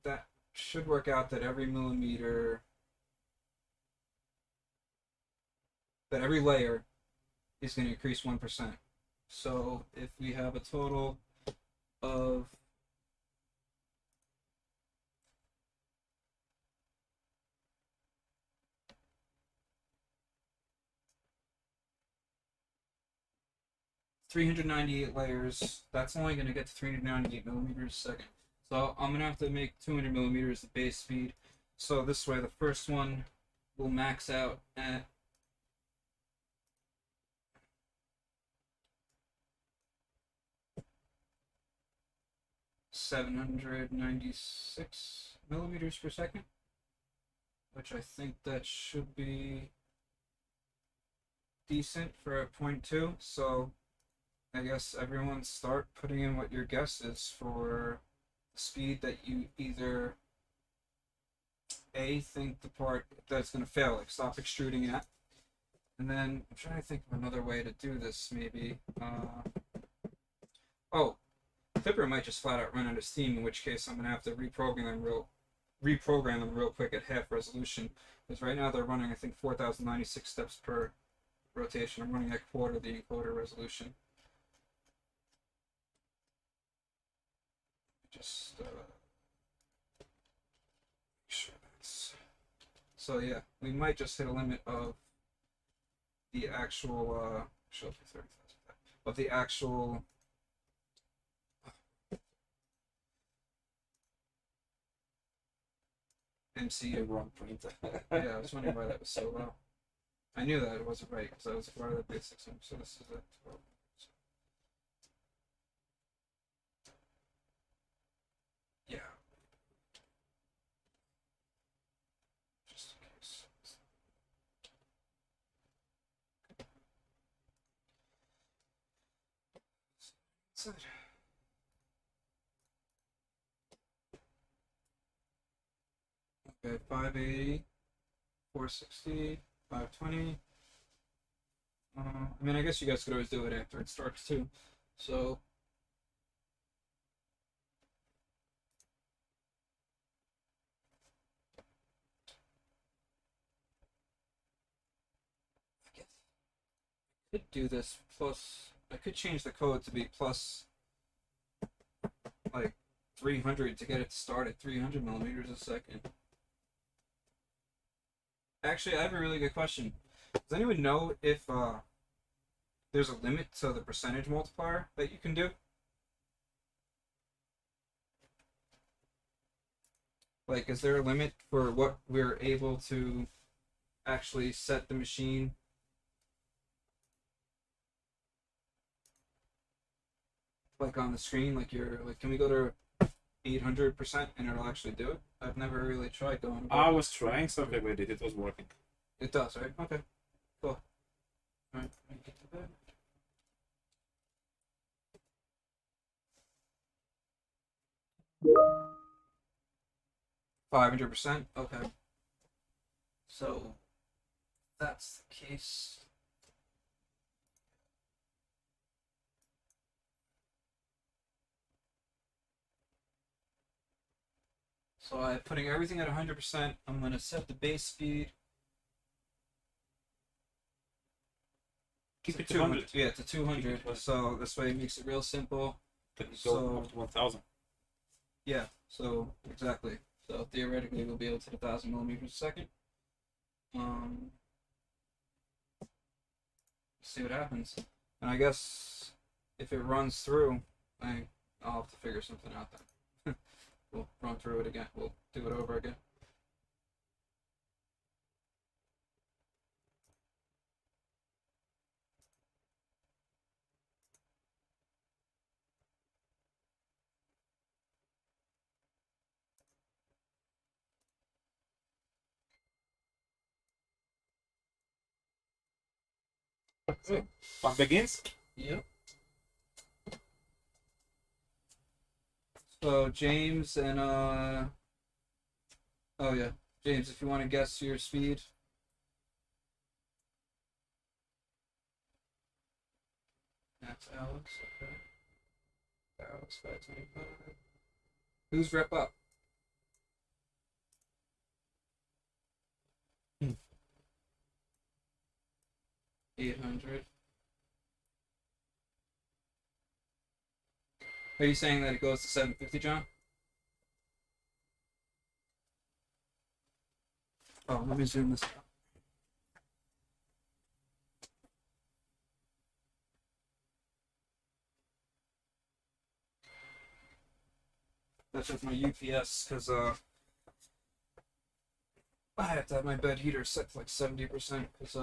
that should work out that every millimeter, that every layer is going to increase 1%. So if we have a total of 398 layers, that's only going to get to 398 millimeters a second. So I'm going to have to make 200 millimeters the base speed. So this way, the first one will max out at 796 millimeters per second, which I think that should be decent for a 0.2. So I guess everyone start putting in what your guess is for the speed that you either A, think the part that's going to fail, like stop extruding at. And then I'm trying to think of another way to do this, maybe. Oh, Clipper might just flat out run out of steam, in which case I'm going to have to reprogram them real quick at half resolution. Because right now they're running, I think, 4,096 steps per rotation. I'm running at quarter the encoder resolution. Just make sure that's... So yeah, we might just hit a limit of the actual of the actual MCU. Wrong printer. Yeah, I was wondering why that was so low. I knew that it wasn't right because I was part of the basics. So this is a 12. Yeah. Just in case. Inside. Okay, 580, 460, 520. I mean, I guess you guys could always do it after it starts too. So I guess I could do this plus. I could change the code to be plus like 300 to get it to start at 300 millimeters a second. Actually, I have a really good question. Does anyone know if there's a limit to the percentage multiplier that you can do? Like, is there a limit for what we're able to actually set the machine? Like on the screen, like can we go to 800% and it'll actually do it? I've never really tried going. I was trying something with it. It was working. It does, right? Okay, cool. All right, let me get to that. 500%. Okay. So that's the case. So I'm putting everything at 100%. I'm going to set the base speed. Keep to it 200. Yeah, to 200. So this way it makes it real simple. Can go up to 1,000. Yeah, so exactly. So theoretically we'll be able to hit 1,000 millimeters a second. See what happens. And I guess if it runs through, I'll have to figure something out then. We'll run through it again. We'll do it over again. So, fun begins. Yep. So James and oh yeah, James, if you want to guess your speed. That's Alex. Okay. Alex 525. Who's rep up? 800. Are you saying that it goes to 750, John? Oh, let me zoom this out. That's just my UPS, because I have to have my bed heater set to like 70%, because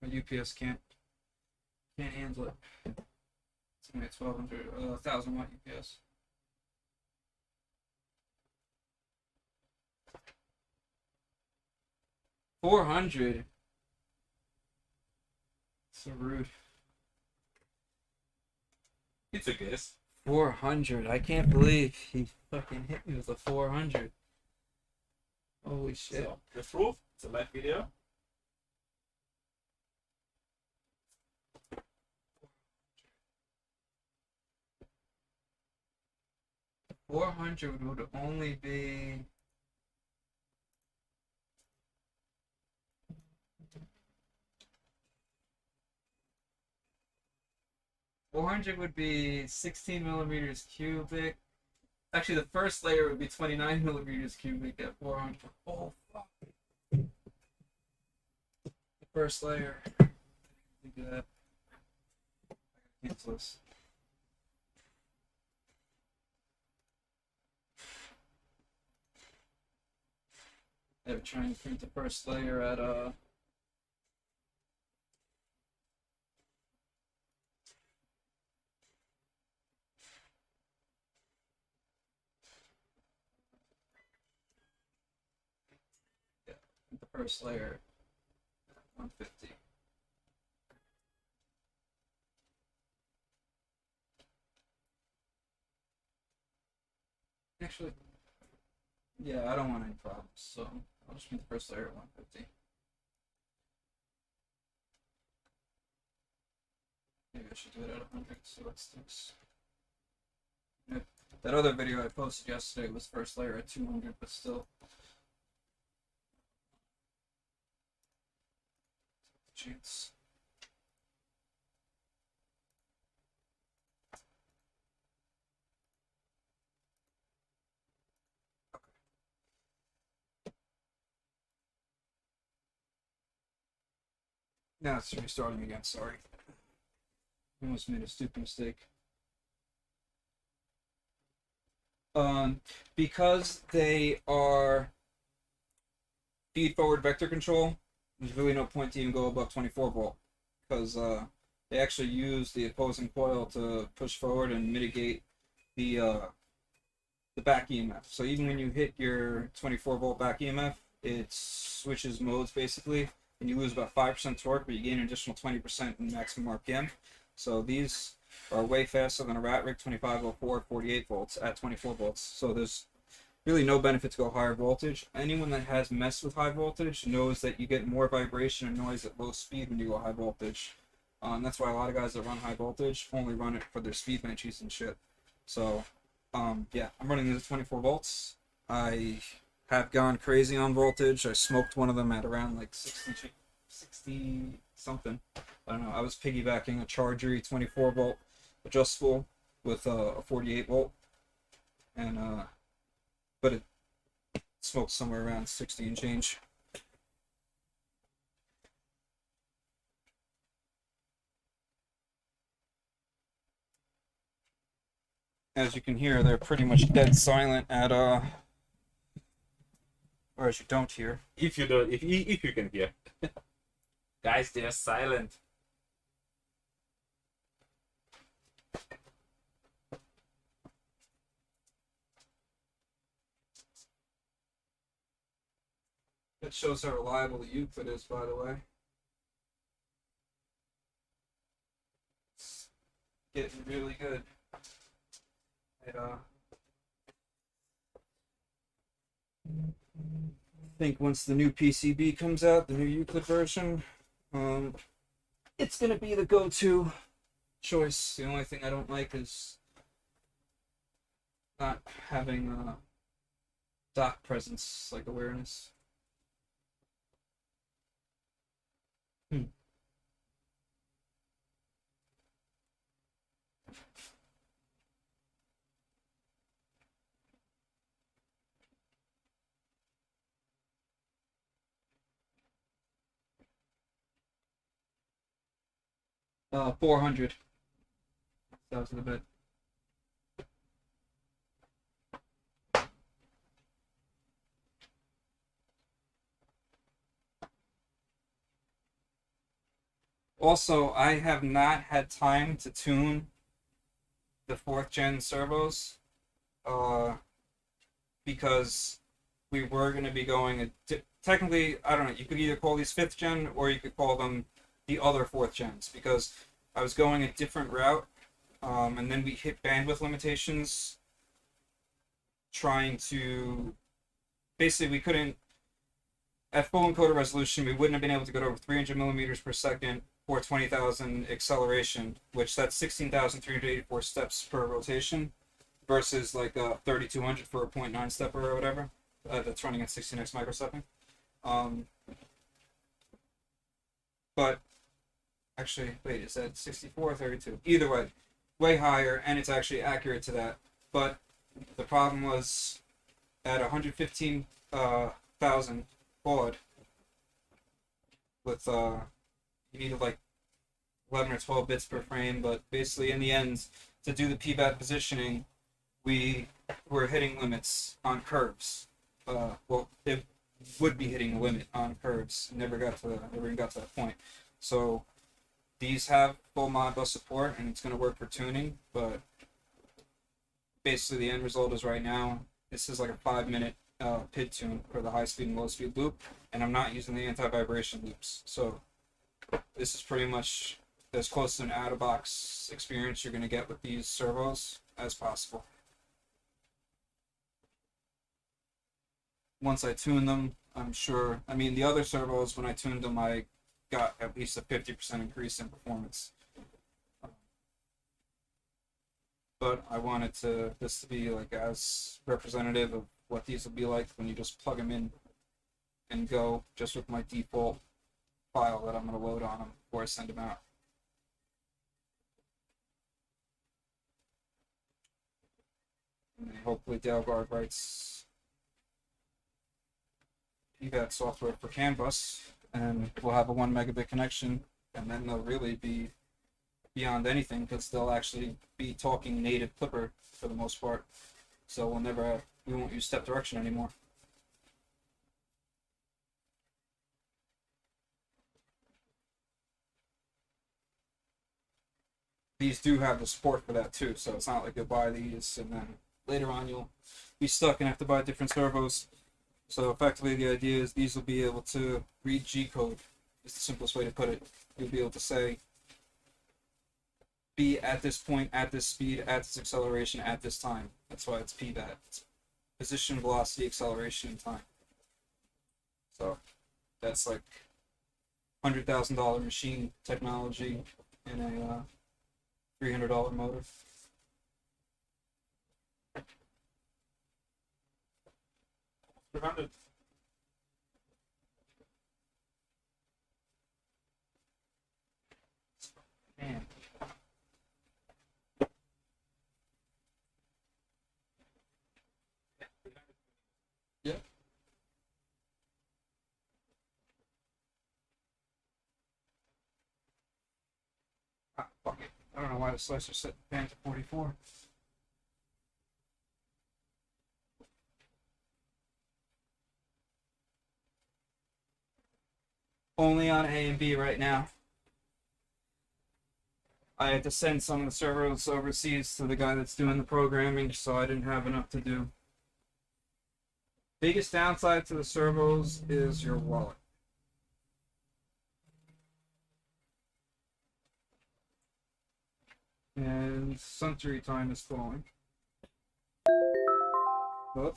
my UPS can't handle it. It's only a 1,000 watt UPS. $400. So rude. It's a guess. 400. I can't believe he fucking hit me with a 400. Holy shit. So, the proof, it's a live video. $400 would only be 400 would be 16 millimeters cubic. Actually, the first layer would be 29 millimeters cubic at 400. Oh, fuck. The first layer. Think of that. I gotta cancel this. They were trying to print the first layer at the first layer 150. Actually, yeah, I don't want any problems, so I'll just make the first layer at 150. Maybe I should do it at 100 so it sticks. Yep. That other video I posted yesterday was first layer at 200, but still. Chance. Now it's restarting again, sorry. I almost made a stupid mistake. Because they are feed forward vector control, there's really no point to even go above 24 volt, because they actually use the opposing coil to push forward and mitigate the back EMF. So even when you hit your 24 volt back EMF, it switches modes basically, and you lose about 5% torque, but you gain an additional 20% in maximum RPM. So these are way faster than a rat rig 2504 48 volts at 24 volts. So there's really no benefit to go higher voltage. Anyone that has messed with high voltage knows that you get more vibration and noise at low speed when you go high voltage. That's why a lot of guys that run high voltage only run it for their speed benches and shit. So yeah, I'm running this at 24 volts. I have gone crazy on voltage. I smoked one of them at around like 60 something. I don't know. I was piggybacking a Chargery 24 volt adjustable with a 48 volt, and but it smoked somewhere around 60 and change. As you can hear, they're pretty much dead silent at or as you don't hear. If you don't, if you can hear, guys, they're silent. That shows how reliable the Euclid is, by the way. It's getting really good. I think once the new PCB comes out, the new Euclid version, it's gonna be the go-to choice. The only thing I don't like is not having dock presence, like awareness. 400. That was the bit. Also, I have not had time to tune the 4th gen servos, because we were going to be going technically, I don't know, you could either call these 5th gen or you could call them the other 4th gens, because I was going a different route, and then we hit bandwidth limitations trying to, basically we couldn't, at full encoder resolution, we wouldn't have been able to go to over 300 millimeters per second or 20,000 acceleration, which that's 16,384 steps per rotation, versus like 3,200 for a 0.9 stepper or whatever. That's running at 16x microstepping. But actually, wait, is that 64 or 32? Either way, way higher, and it's actually accurate to that. But the problem was at 115,000 baud with you needed like 11 or 12 bits per frame, but basically in the end, to do the PBAT positioning, we were hitting limits on curves. Well, it would be hitting a limit on curves. Never even got to that point. So these have full Modbus support, and it's going to work for tuning, but basically the end result is right now, this is like a 5-minute PID tune for the high speed and low speed loop, and I'm not using the anti-vibration loops. So this is pretty much as close to an out-of-box experience you're going to get with these servos as possible. Once I tune them, I'm sure, I mean, the other servos, when I tuned them, I got at least a 50% increase in performance. But I wanted this to be like as representative of what these will be like when you just plug them in and go, just with my default file that I'm going to load on them before I send them out. And hopefully Dalgard writes PBAT software for CAN bus, and we'll have a 1 megabit connection, and then they'll really be beyond anything, because they'll actually be talking native Clipper for the most part. So we won't use step direction anymore. These do have the support for that too, so it's not like you'll buy these and then later on you'll be stuck and have to buy different servos. So effectively the idea is these will be able to read G code, is the simplest way to put it. You'll be able to say, be at this point, at this speed, at this acceleration, at this time. That's why it's PVAT. It's position, velocity, acceleration, and time. So that's like $100,000 machine technology in a $300 motor. Man. Yeah. Ah, fuck it. I don't know why the slicer set the pan to 44. Only on A and B right now. I had to send some of the servers overseas to the guy that's doing the programming, so I didn't have enough to do. Biggest downside to the servos is your wallet. And Suntory time is falling. Oh.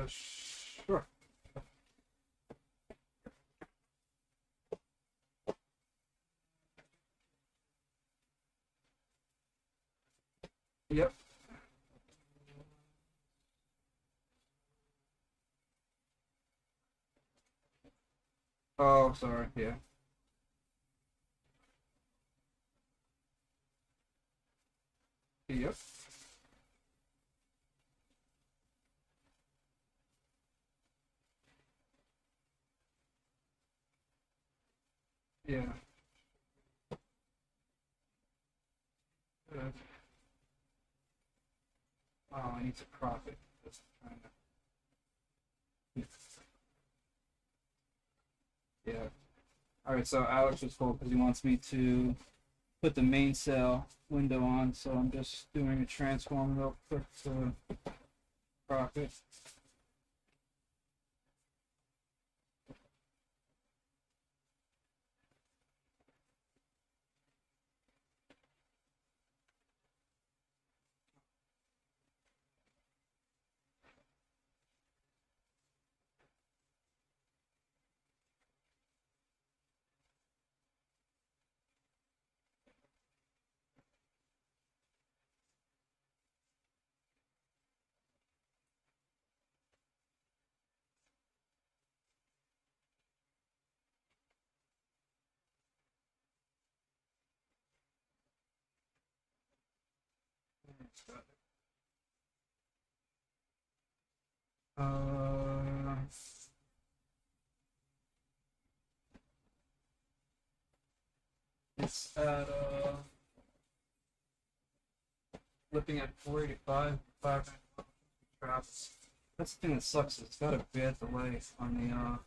Sure. Yep. Oh, sorry, yeah. Yep. Yeah. Good. Oh, I need to crop it. Just trying to... Yeah. Alright, so Alex was cool because he wants me to put the mainsail window on, so I'm just doing a transform real quick to crop it. Uh, it's at flipping at 485, 5 traps. That's the thing that sucks. It's got a bad delay on the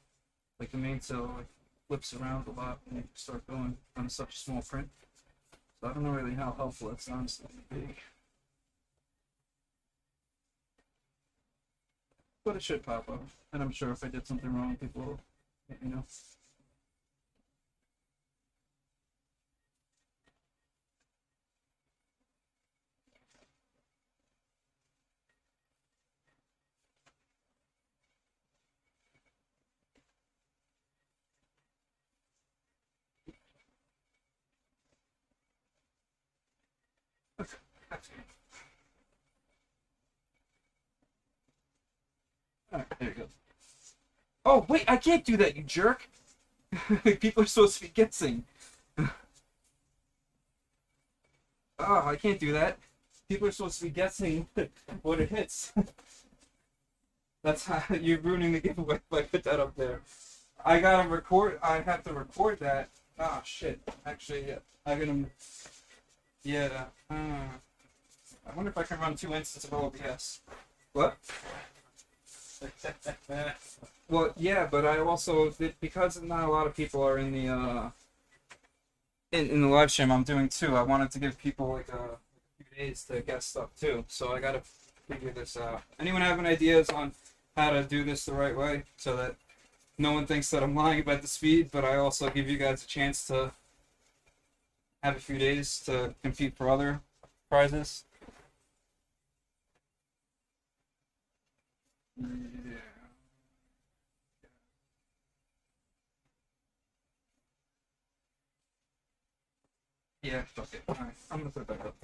like the mainsail like flips around a lot when you start going on such a small print. So I don't know really how helpful it's honestly be. But it should pop up, and I'm sure if I did something wrong, people will let me know. Okay, that's good. Alright, there you go. Oh, wait, I can't do that, you jerk! People are supposed to be guessing. Oh, I can't do that. People are supposed to be guessing what it hits. That's how you're ruining the giveaway if I put that up there. I gotta record. I have to record that. Ah, shit. Actually, yeah, I'm gonna. Yeah. I wonder if I can run 2 instances of OBS. What? Well, yeah, but I also because not a lot of people are in the in the live stream. I'm doing 2. I wanted to give people like a few days to guess stuff too. So I gotta figure this out. Anyone have any ideas on how to do this the right way so that no one thinks that I'm lying about the speed, but I also give you guys a chance to have a few days to compete for other prizes? Yeah. Yeah, fuck it. Alright, I'm gonna put it back up.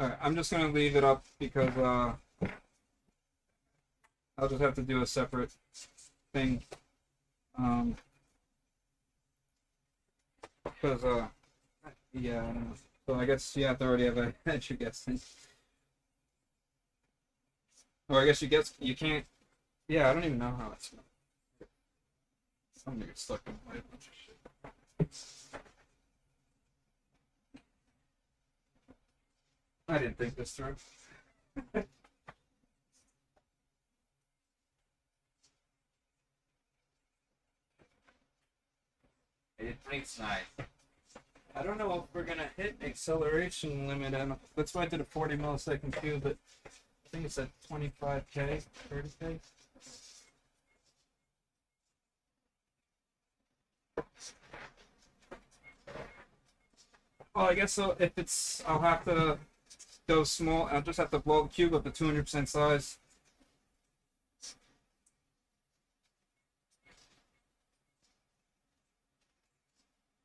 Alright, I'm just gonna leave it up because I'll just have to do a separate thing. Because yeah, I don't know. So I guess you have to already have a entry guessing. Or I guess you can't. Yeah, I don't even know how it's. I'm gonna get stuck in my bunch of shit. I didn't think this through. It drinks nice. I don't know if we're gonna hit acceleration limit, and that's why I did a 40 millisecond cube, but I think it's at 25k, 30k. Well, I guess so. If it's, I'll have to go small. I'll just have to blow the cube up to 200% size.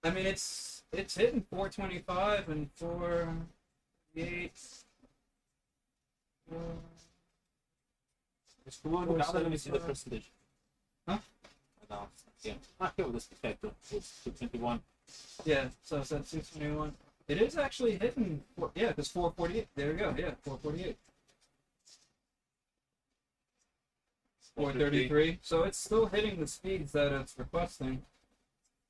I mean, it's hitting 425 and 488. It's cool. Now let me see the percentage. Huh? No. Yeah. Ah, here with this detector. It's 221. Yeah, so it's at 621. It is actually hitting, yeah, because 448. There we go, yeah, 448. 433. So it's still hitting the speeds that it's requesting.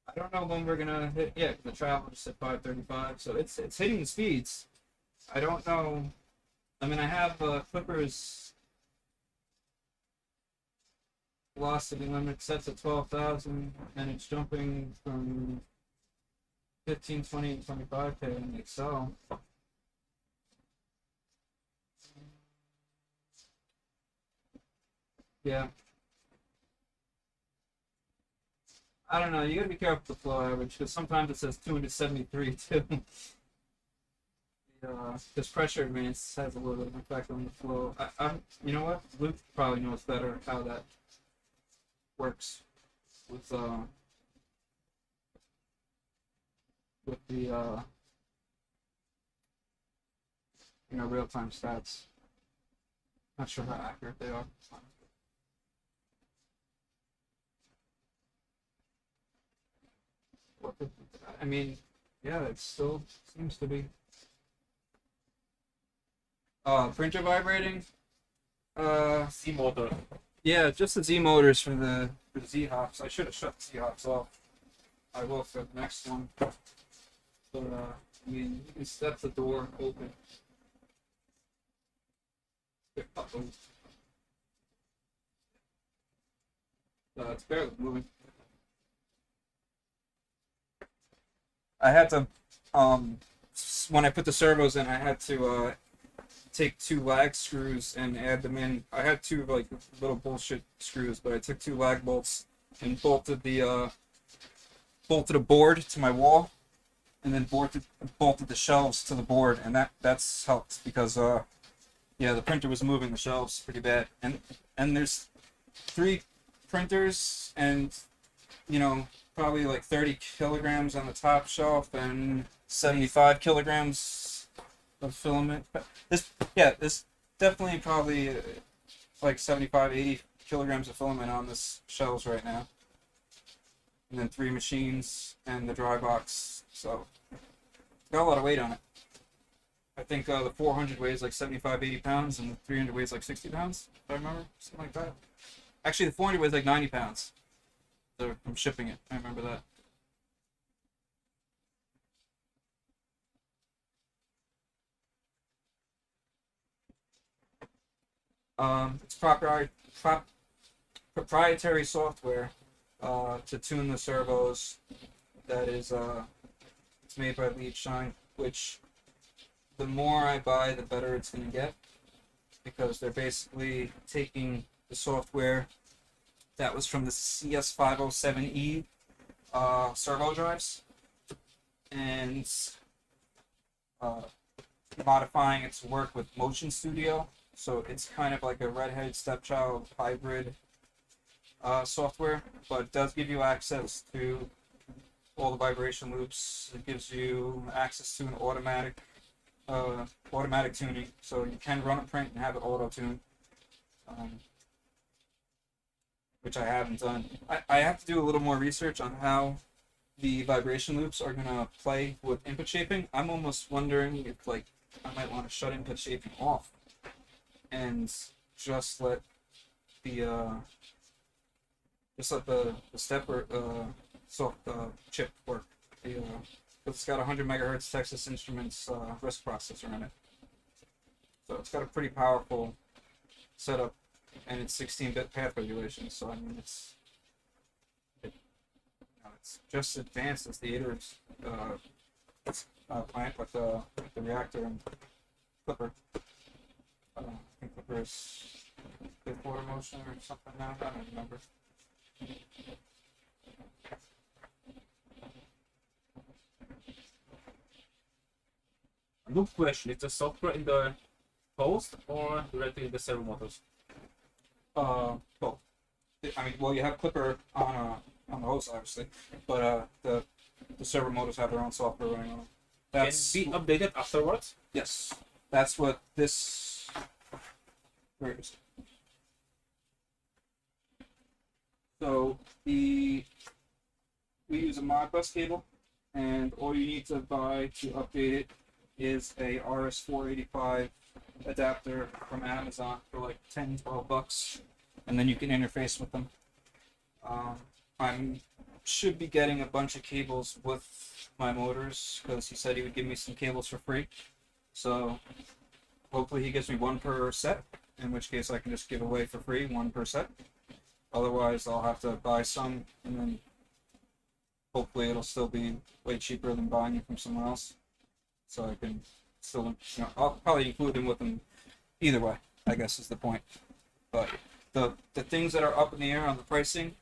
I don't know when we're gonna hit. Yeah, the travel just hit 535. So it's hitting the speeds. I don't know. I mean, I have Clippers velocity limit set to 12,000, and it's jumping from 15, 20, and 25k in Excel. Yeah. I don't know. You gotta be careful with the flow average because sometimes it says 273 too. This pressure advance has a little bit of an effect on the flow. You know what? Luke probably knows better how that works with the real-time stats. Not sure how accurate they are. I mean, yeah, it still seems to be. Printer vibrating. C motor. Yeah, just the Z motors for the Z hops. I should have shut the Z hops off. I will for the next one. But I mean, you can set the door open. It's barely moving. I had to, when I put the servos in, I had to take 2 lag screws and add them in. I had 2 like little bullshit screws, but I took 2 lag bolts and bolted a board to my wall, and then bolted the shelves to the board, and that's helped because yeah, the printer was moving the shelves pretty bad, and there's 3 printers and probably like 30 kilograms on the top shelf and 75 kilograms of filament. But this definitely probably like 75, 80 kilograms of filament on this shelves right now. And then 3 machines and the dry box. So it's got a lot of weight on it. I think the 400 weighs like 75, 80 pounds and the 300 weighs like 60 pounds, if I remember, something like that. Actually, the 400 weighs like 90 pounds. From shipping it, I remember that. It's proprietary software to tune the servos. That is, it's made by Lead Shine, which the more I buy, the better it's going to get, because they're basically taking the software that was from the CS507E servo drives and modifying it to work with Motion Studio. So it's kind of like a redhead stepchild hybrid software, but it does give you access to all the vibration loops. It gives you access to an automatic tuning, so you can run a print and have it auto-tune. Which I haven't done. I have to do a little more research on how the vibration loops are gonna play with input shaping. I'm almost wondering if I might want to shut input shaping off and just let the stepper chip work. Because it's got 100 megahertz Texas Instruments RISC processor in it, so it's got a pretty powerful setup. And it's 16-bit path regulation, so I mean it's just advanced as the Ader's plant with the reactor and Clipper. I think Clipper is fifth order motion or something now. I don't remember. Good question. Is the software in the host or directly in the servo motors? Both. I mean, well, you have Clipper on the host, obviously, but the server motors have their own software running on them. That's Can be updated afterwards? Yes, that's what this. Where is it? So we use a Modbus cable, and all you need to buy to update it is a RS485 adapter from Amazon for like $10-12. and then you can interface with them. I should be getting a bunch of cables with my motors because he said he would give me some cables for free. So hopefully he gives me one per set, in which case I can just give away for free one per set. Otherwise, I'll have to buy some, and then hopefully it'll still be way cheaper than buying it from someone else. So I can still, I'll probably include them with them either way, I guess is the point. But the things that are up in the air on the pricing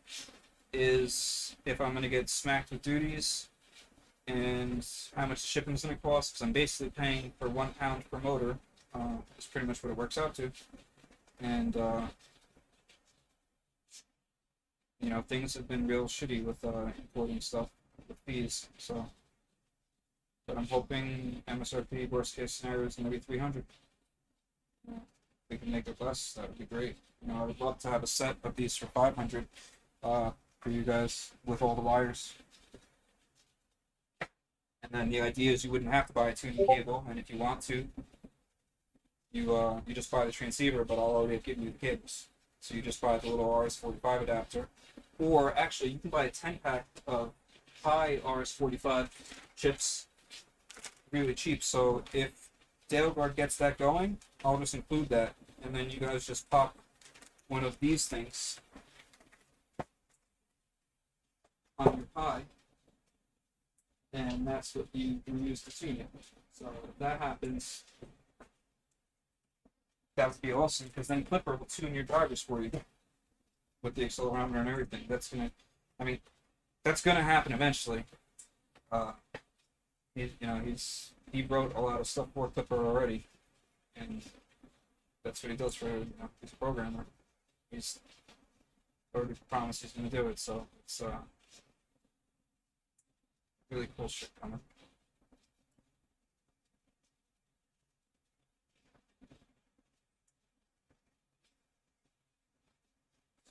is if I'm going to get smacked with duties and how much shipping is going to cost, because I'm basically paying for 1 pound per motor. Is pretty much what it works out to. And, things have been real shitty with importing stuff with fees, so. But I'm hoping MSRP, worst case scenario, is going to be 300. If we can make it less, that would be great. I would love to have a set of these for 500 for you guys with all the wires. And then the idea is you wouldn't have to buy a tuning cable, and if you want to, you just buy the transceiver, but I'll already have given you the cables. So you just buy the little RS-45 adapter, or actually you can buy a 10-pack of high RS-45 chips, really cheap. So if DaleGuard gets that going, I'll just include that, and then you guys just pop one of these things on your Pi, and that's what you can use to tune it. So if that happens, that would be awesome, because then Clipper will tune your drivers for you with the accelerometer and everything. That's gonna happen eventually. He wrote a lot of stuff for Clipper already, and that's what he does for he's a programmer. He's already promised he's gonna do it, so it's really cool shit coming.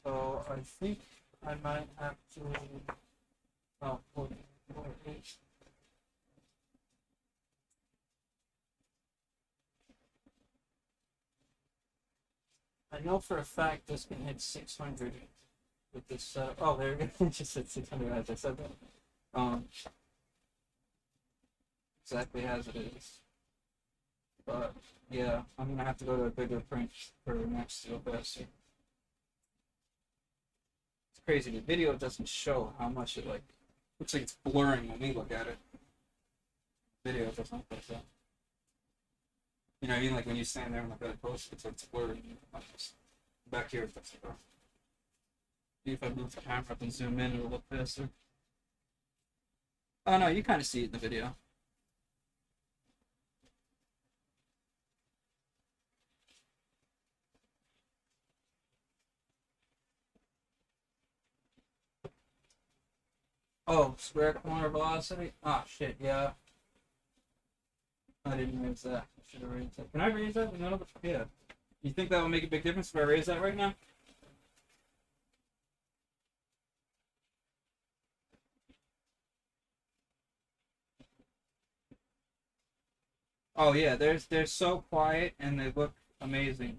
So I think I might have to I know for a fact this can hit 600 with this. Oh, there we go. It just said 600 as I said that. Exactly as it is. But yeah, I'm gonna have to go to a bigger print for next steel faster. It's crazy. The video doesn't show how much it looks like it's blurring when we look at it. Video doesn't look like that. You know what I mean? Like when you stand there and look at it close, it's blurry. Back here, that's the problem. See if I move the camera up and zoom in, it'll look faster. Oh no, you kind of see it in the video. Oh, square corner velocity? Ah, shit, yeah. I didn't raise that. I should have raised that. Can I raise that? No, yeah. You think that will make a big difference if I raise that right now? Oh yeah, they're so quiet and they look amazing.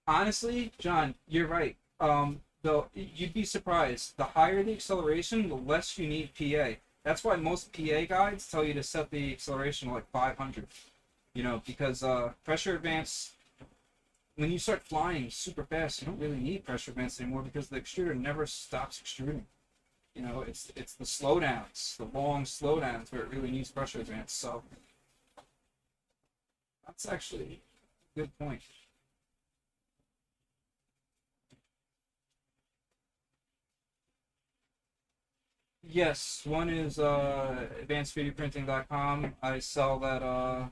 Honestly, John, you're right. Though you'd be surprised. The higher the acceleration, the less you need PA. That's why most PA guides tell you to set the acceleration to like 500. Because pressure advance, when you start flying super fast, you don't really need pressure advance anymore because the extruder never stops extruding. It's the slowdowns, the long slowdowns where it really needs pressure advance. So that's actually a good point. Yes, one is advanced3dprinting.com. I sell that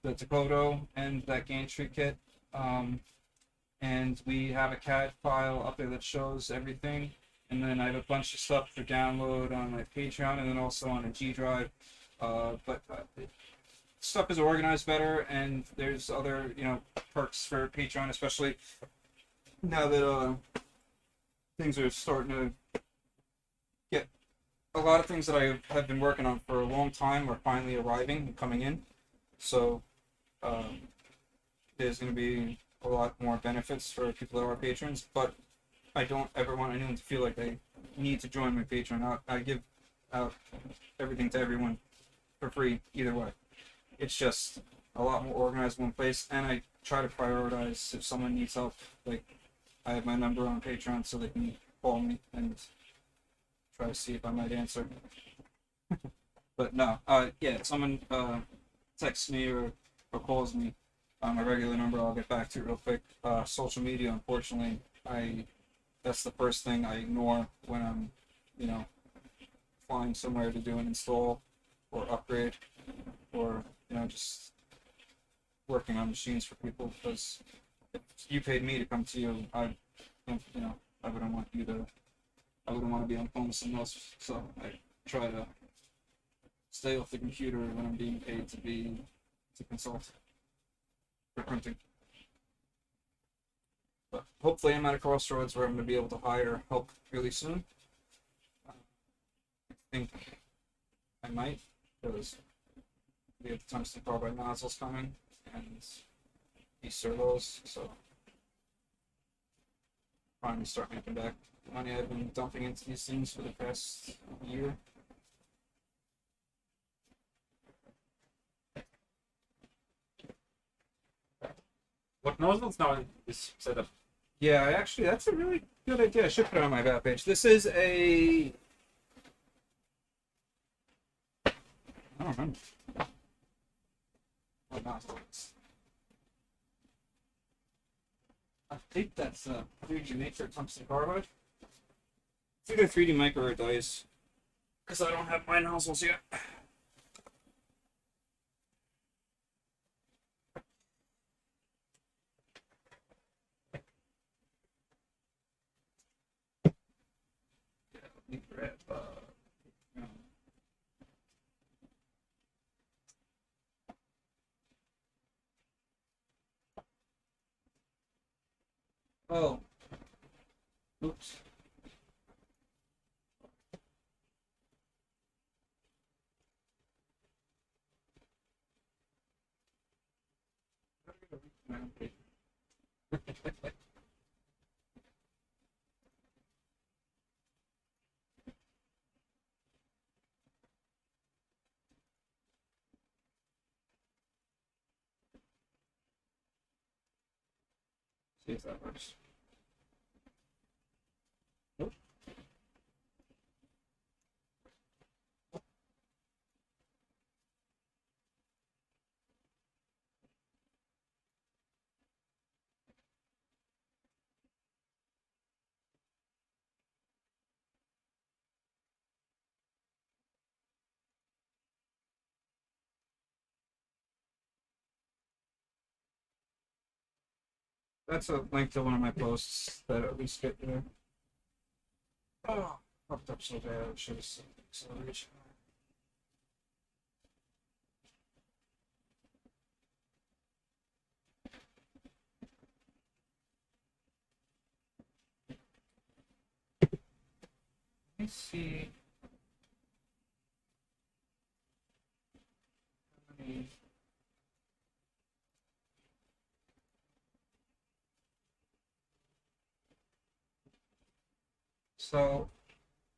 the Dakota and that gantry kit. And we have a CAD file up there that shows everything. And then I have a bunch of stuff for download on my Patreon and then also on a G drive. Stuff is organized better, and there's other perks for Patreon, especially now that things are starting to get. A lot of things that I have been working on for a long time are finally arriving and coming in. So there's going to be a lot more benefits for people that are patrons, but I don't ever want anyone to feel like they need to join my Patreon. I give out everything to everyone for free either way. It's just a lot more organized in one place, and I try to prioritize if someone needs help. Like, I have my number on Patreon so they can call me and try to see if I might answer. But no, yeah, if someone texts me or calls me on my regular number, I'll get back to it real quick. Social media, unfortunately, that's the first thing I ignore when I'm, you know, flying somewhere to do an install or upgrade, or just working on machines for people. Because if you paid me to come to you, I wouldn't want you to. I wouldn't want to be on the phone with someone else. So I try to stay off the computer when I'm being paid to consult for printing. But hopefully I'm at a crossroads where I'm going to be able to hire help really soon. I think I might, because we have the Tungsten Carbide Nozzles coming and these Servos, so finally start making back the money I've been dumping into these things for the past year. What nozzles now is set up? Yeah, actually, that's a really good idea. I should put it on my back page. This is a... I don't remember. What nozzle is. I think that's 3D Maker Tungsten Carbide. It's either 3D Micro or Dice, because I don't have my nozzles yet. Grab, oh, oops. See if that works. Nope. That's a link to one of my posts that at least get there. Oh, fucked up so bad. I should have seen acceleration. Let me see. How many... So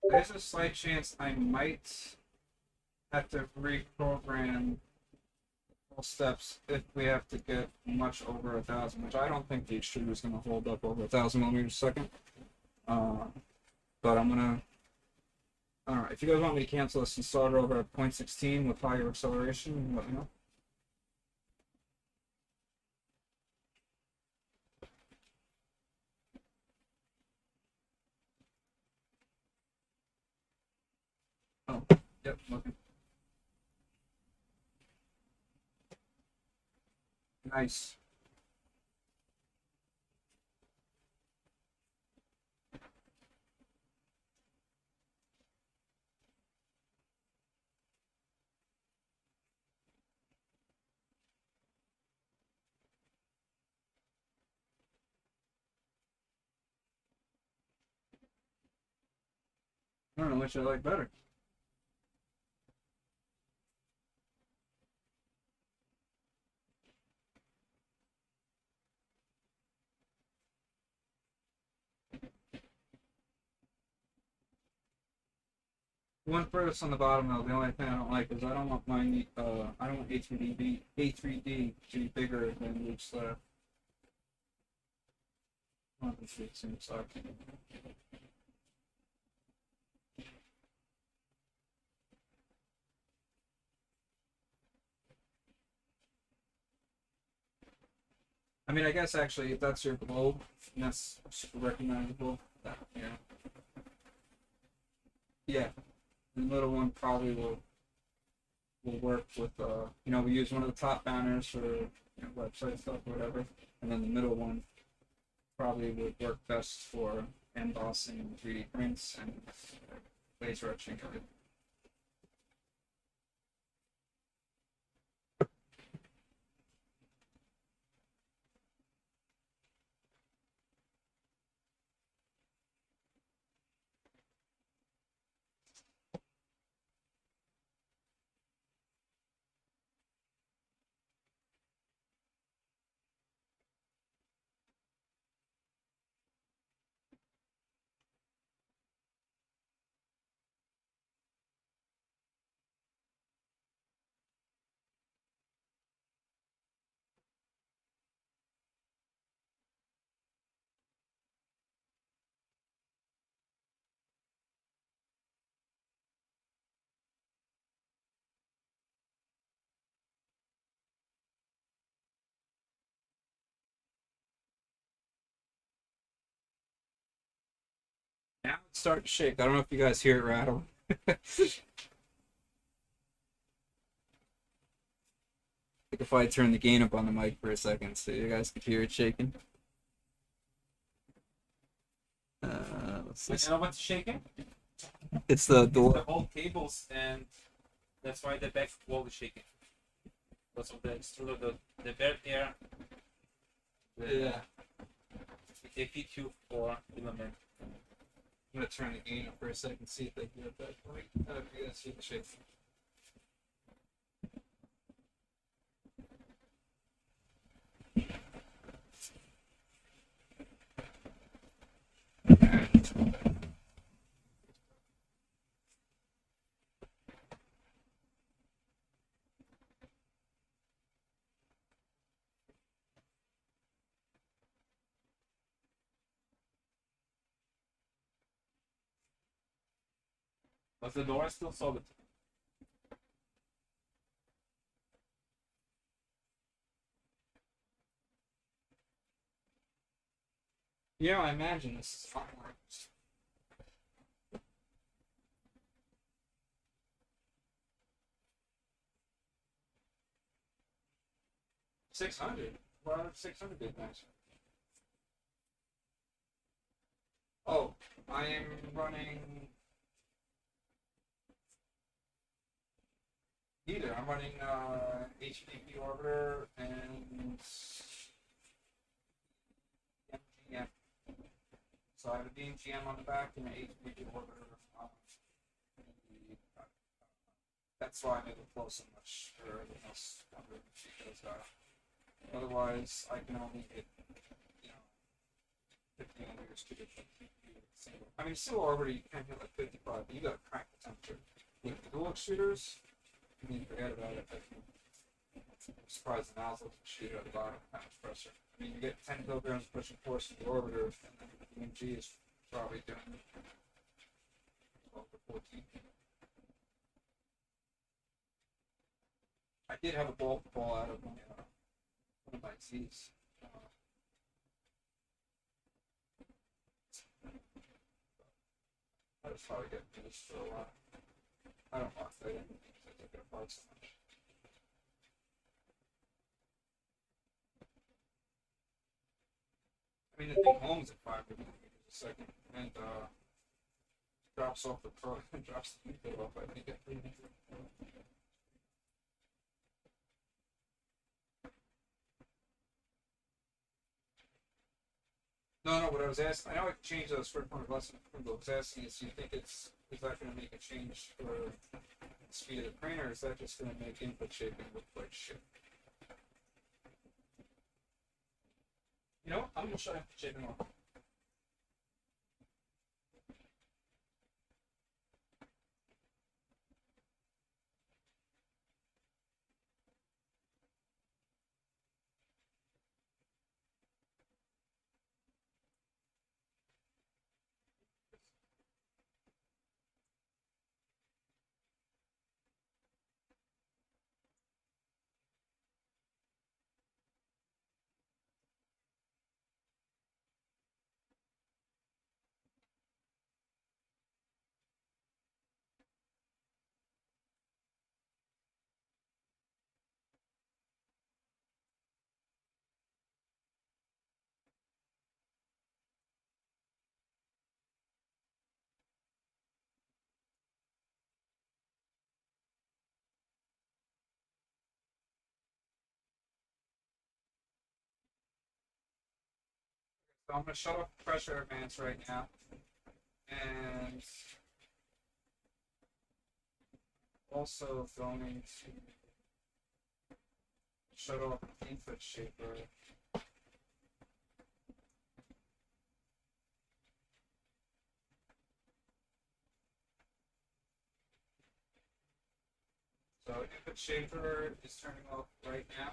there's a slight chance I might have to reprogram all steps if we have to get much over 1,000, which I don't think the extruder is going to hold up over 1,000 millimeters a second. But I'm gonna. All right, if you guys want me to cancel this and start over at 0.16 with higher acceleration, let me know. Oh, yep, looking. Nice. I don't know which I like better. One furthest on the bottom though, the only thing I don't like is I don't want my I don't want A3D to be bigger than each slab. Oh, this seems suck. I mean, I guess actually, if that's your globe, and that's super recognizable. That, yeah, the middle one probably will work with we use one of the top banners for website stuff or whatever, and then the middle one probably would work best for embossing 3D prints and laser etching. Now it's starting to shake. I don't know if you guys hear it rattle. Like if I turn the gain up on the mic for a second so you guys could hear it shaking. Let's You know what's shaking? It's the The door. whole cables, and that's why the back wall is shaking. Because of the extruder, the bare air, Yeah. the P2 for filament. I'm gonna turn the gain up for a second, see if they can get that point. If you guys see the shaking. But the door is still solid. Yeah, I imagine this is fine. 600. Well, 600 big nice. Oh, I am running either. I'm running HDP orbiter and MGM. So I have a BMGM on the back and an HDP orbiter. That's why I made it flow so much for everything else because otherwise I can only hit 50 millimeters to different single. I mean, still already you can't hit like 55, but you gotta crank the temperature. With the dual extruders, I mean, forget about it. I'm surprised the nozzle can shoot at the bottom kind of pressure. I mean, you get 10 kilograms of pushing force in the orbiter, and then the BMG is probably doing 12 to 14. I did have a bolt fall out of my one of my Z's. I just probably get used for a while. I don't want that in because I took it apart so much. I mean, the thing homes at 5 millimeters a second and drops off the pro drops the heat off. I think at 300. No, what I was asking, I know I can change those for point of lesson. What I was asking is, do you think is that going to make a change for the speed of the printer, or is that just going to make input shaping look like shit? You know, I'm going to shut input shaping off. So I'm going to shut off pressure advance right now. And also going to shut off the input shaper. So input shaper is turning off right now.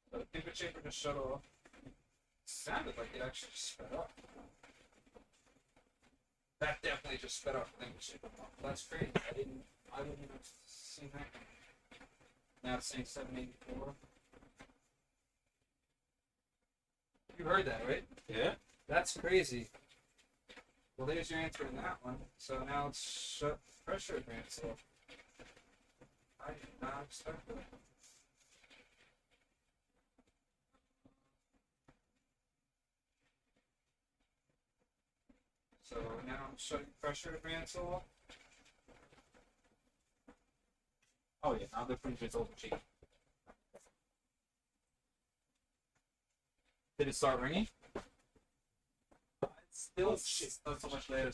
So input shaper just shut off. Sounded like it actually sped up. That definitely just sped up the input shaper. That's crazy. I didn't even see that. Now it's saying 784. You heard that, right? Yeah. That's crazy. Well, there's your answer in that one. So now let's shut pressure advance off. I did not expect that. So now I'm shutting pressure advance off. Oh yeah, now the printer is over cheap. Did it start ringing? It's still shit, not so much later.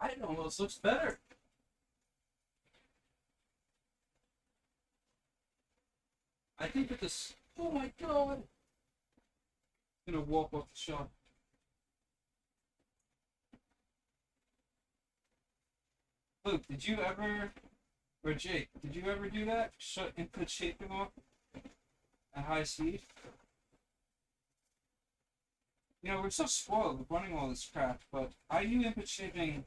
It almost looks better. I think that this. Oh my god! I'm gonna walk off the shop. Luke, did you ever, or Jake, did you ever do that? Shut input shaping off at high speed? You know, we're so spoiled with running all this crap, but I knew input shaping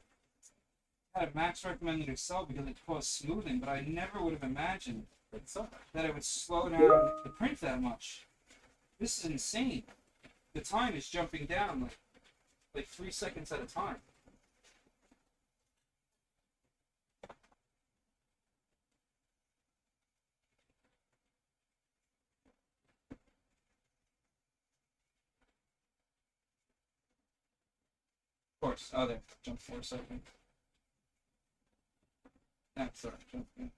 had a max recommended Excel because it caused smoothing, but I never would have imagined that it would slow down the print that much. This is insane. The time is jumping down like 3 seconds at a time. Of course. Oh, there. Jump for a second. Sorry. Jump in.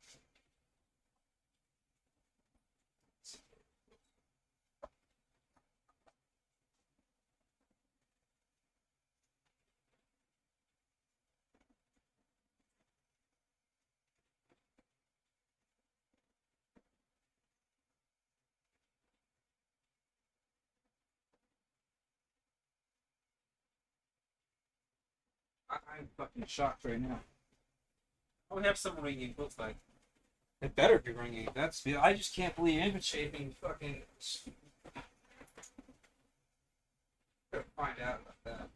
I'm fucking shocked right now. Oh, we have some ringing, looks like. It better be ringing. I just can't believe input shaping fucking. Gotta find out about that.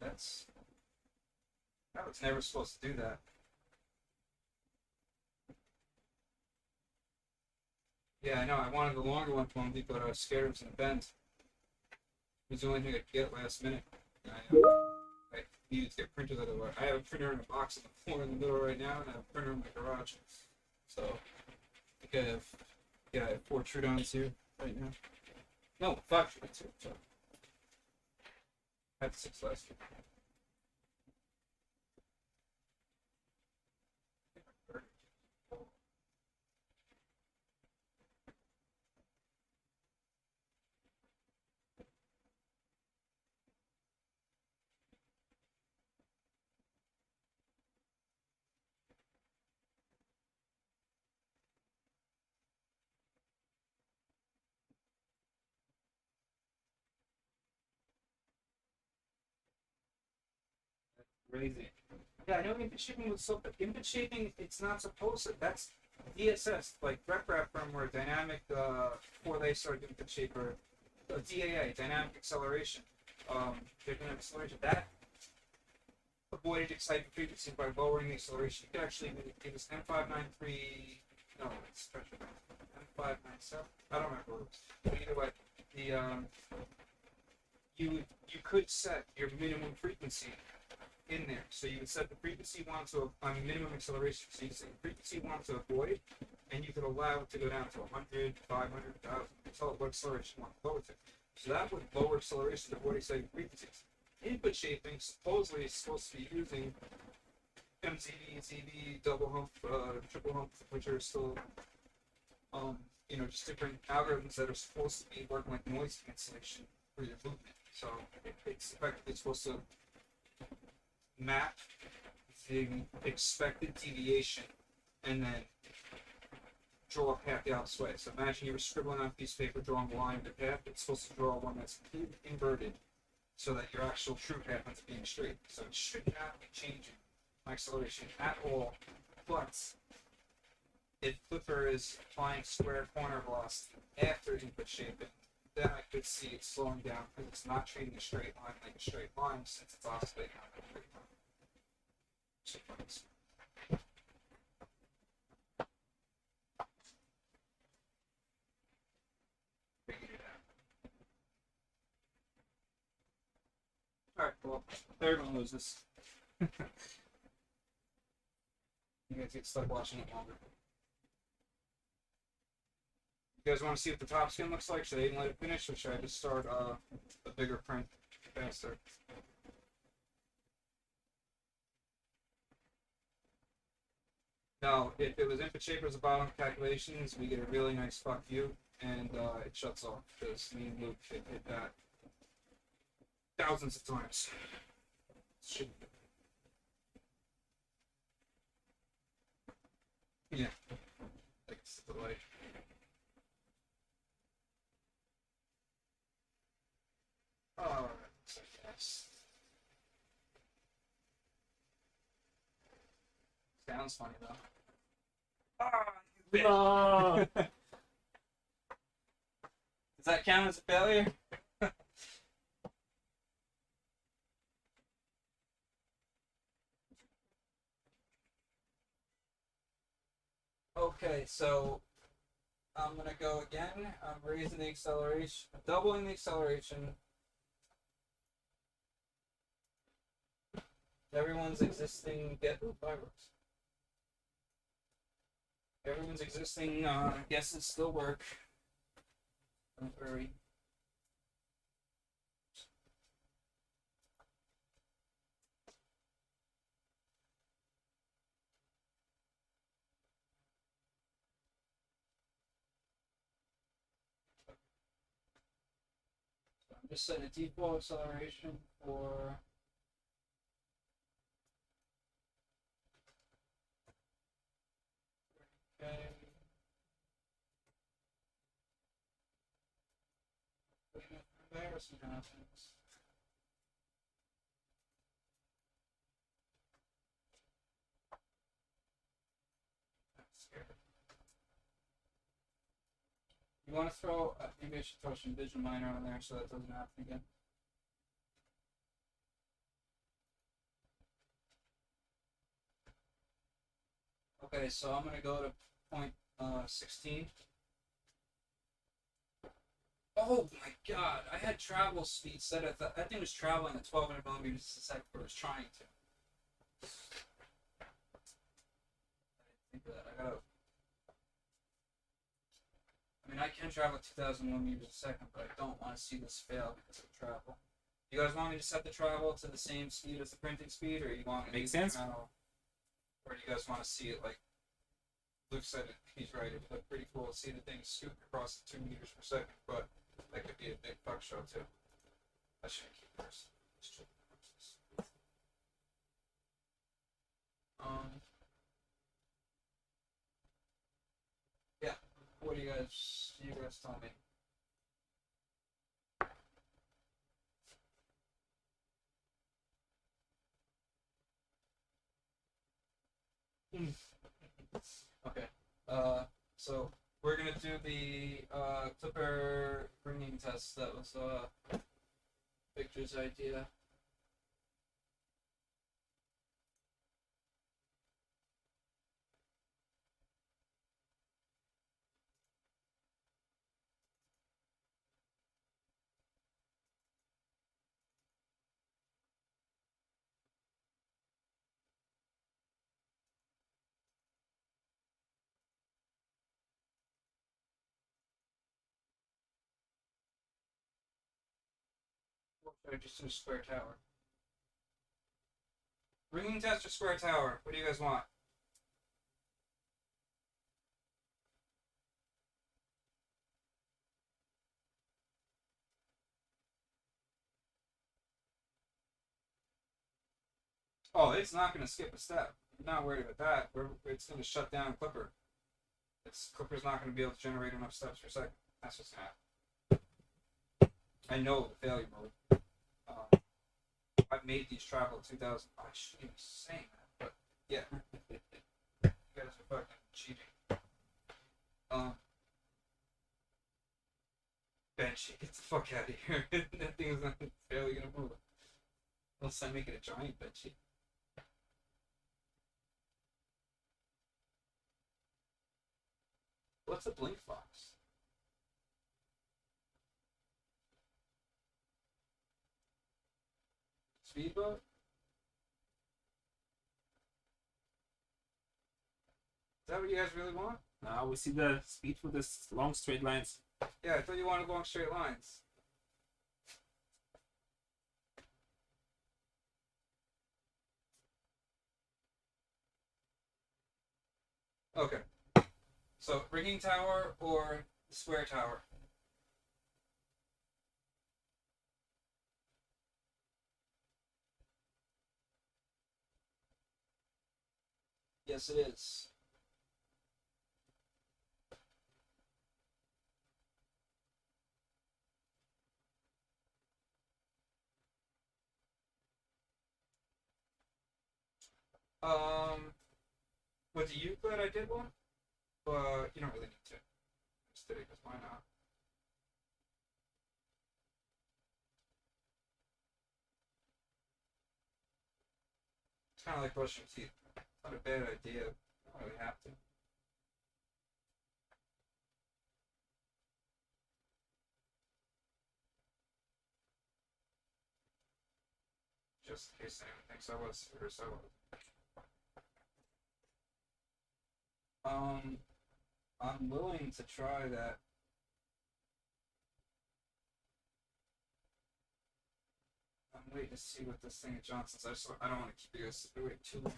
That was never supposed to do that. Yeah, I know. I wanted the longer one from Home Depot, but I was scared it was gonna bend. It was the only thing I could get last minute. I needed to get printers otherwise. I have a printer in a box on the floor in the middle right now, and I have a printer in my garage. So I think I have 4 Trudons here right now. No, 5 Trudons here. So I had 6 last year. Crazy. Yeah, I know input shaping was so, but input shaping, it's not supposed to. That's DSS, like RepRap firmware, dynamic, before they started input shaper, DAA, dynamic acceleration. Dynamic acceleration, that avoided exciting frequency by lowering the acceleration. You could actually, it was M593, no, it's pressure, M597, I don't remember what it was. But either way, you could set your minimum frequency in there. So you would set the frequency you want to minimum acceleration. So you set the frequency you want to avoid, and you could allow it to go down to 100, 500, 1,000. Tell it what acceleration you want to lower to. So that would lower acceleration to avoid exciting frequencies. Input shaping supposedly is supposed to be using MZV, ZV, double hump, triple hump, which are still, just different algorithms that are supposed to be working like noise cancellation for your movement. So it's effectively supposed to map the expected deviation and then draw a path the opposite way. So imagine you were scribbling on a piece of paper, drawing a line with a path. It's supposed to draw one that's completely inverted so that your actual true path ends up being straight. So it should not be changing my acceleration at all. But if Flipper is applying square corner velocity after input shaping, then I could see it slowing down because it's not treating a straight line like a straight line since it's oscillating on a straight line. So figured it out. Alright, well, everyone loses. You guys get stuck watching it longer. You guys want to see what the top skin looks like? Should I even let it finish, or should I just start a bigger print faster? Now, if it was input shaper as a bottom calculations, we get a really nice fuck you, and it shuts off because me and Luke hit that thousands of times. Should... Yeah, thanks to the light. Alright, so yes. Sounds funny though. Ah, you bitch. No. Does that count as a failure? Okay, so I'm gonna go again. I'm raising the acceleration, doubling the acceleration. Everyone's existing fireworks. Everyone's existing guesses still work. Don't worry. So I'm just setting a default acceleration for okay. Embarrassing happens. You want to throw, maybe I should throw some vision miner on there so that doesn't happen again. Okay, so I'm going to go to point 16. Oh my god, I had travel speed set at that thing was traveling at 1200 millimeters a second, or was trying to. I didn't think of that. I mean, I can travel at 2000 millimeters a second, but I don't want to see this fail because of travel. You guys want me to set the travel to the same speed as the printing speed, or you want me to Makes sense. Or do you guys want to see it like Luke said? He's right. It would look pretty cool to see the thing scoot across the 2 meters per second, but that could be a big fuck show too. I shouldn't keep first. Yeah. What do you guys tell me? Okay. So we're gonna do the clipper bringing test. That was Victor's idea. Or just do a square tower. Ringing test or square tower? What do you guys want? Oh, it's not going to skip a step. I'm not worried about that. It's going to shut down Clipper. Clipper's not going to be able to generate enough steps per second. That's what's going to happen. I know the failure mode. I've made these travel 2000. I shouldn't even be saying that, but yeah. You guys are fucking cheating. Benchy, get the fuck out of here. That thing is not barely going to move. Unless I make it a giant Benchy. What's a blink fox? Speedboat? Is that what you guys really want? Now we see the speed for this long straight lines. Yeah, I thought you wanted long straight lines. Okay. So, ringing tower or square tower? Yes, it is. With the Euclid, I did one, but you don't really need to. Just did it because why not? It's kind of like brushing teeth. It's not a bad idea. You don't really have to. Just in case anyone thinks I was serious, I was. I'm willing to try that. I'm waiting to see what this thing at Johnson's. I don't want to keep you guys waiting too long.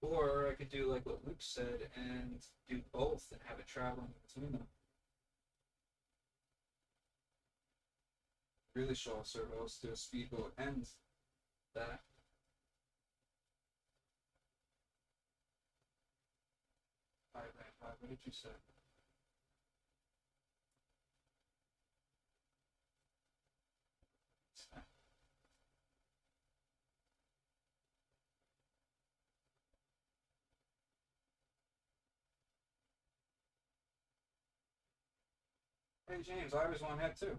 Or I could do like what Luke said and do both and have it traveling between them. Really show off Servos, do a speedboat and that. What did you say? Hey James, I was one head too.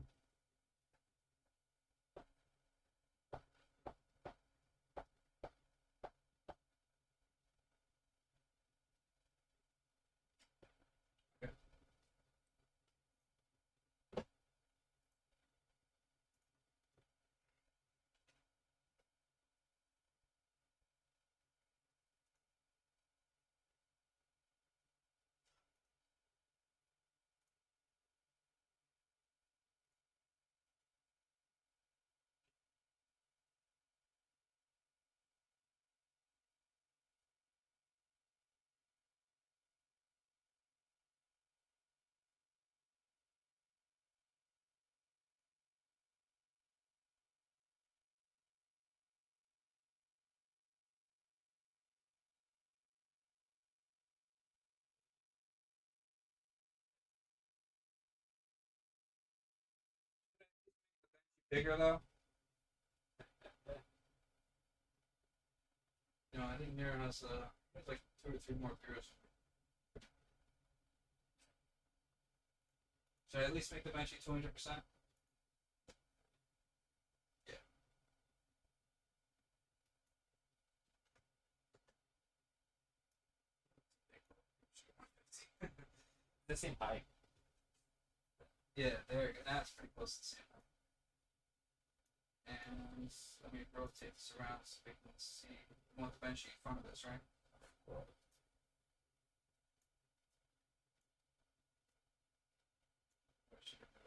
Bigger though? You know, I think Mira has like 2 or 3 more bureaus. Should I at least make the benchy 200%? Yeah. The same height. Yeah, there you go. That's pretty close to the same. And let me rotate this around so we can see. We want the benchy in front of us, right?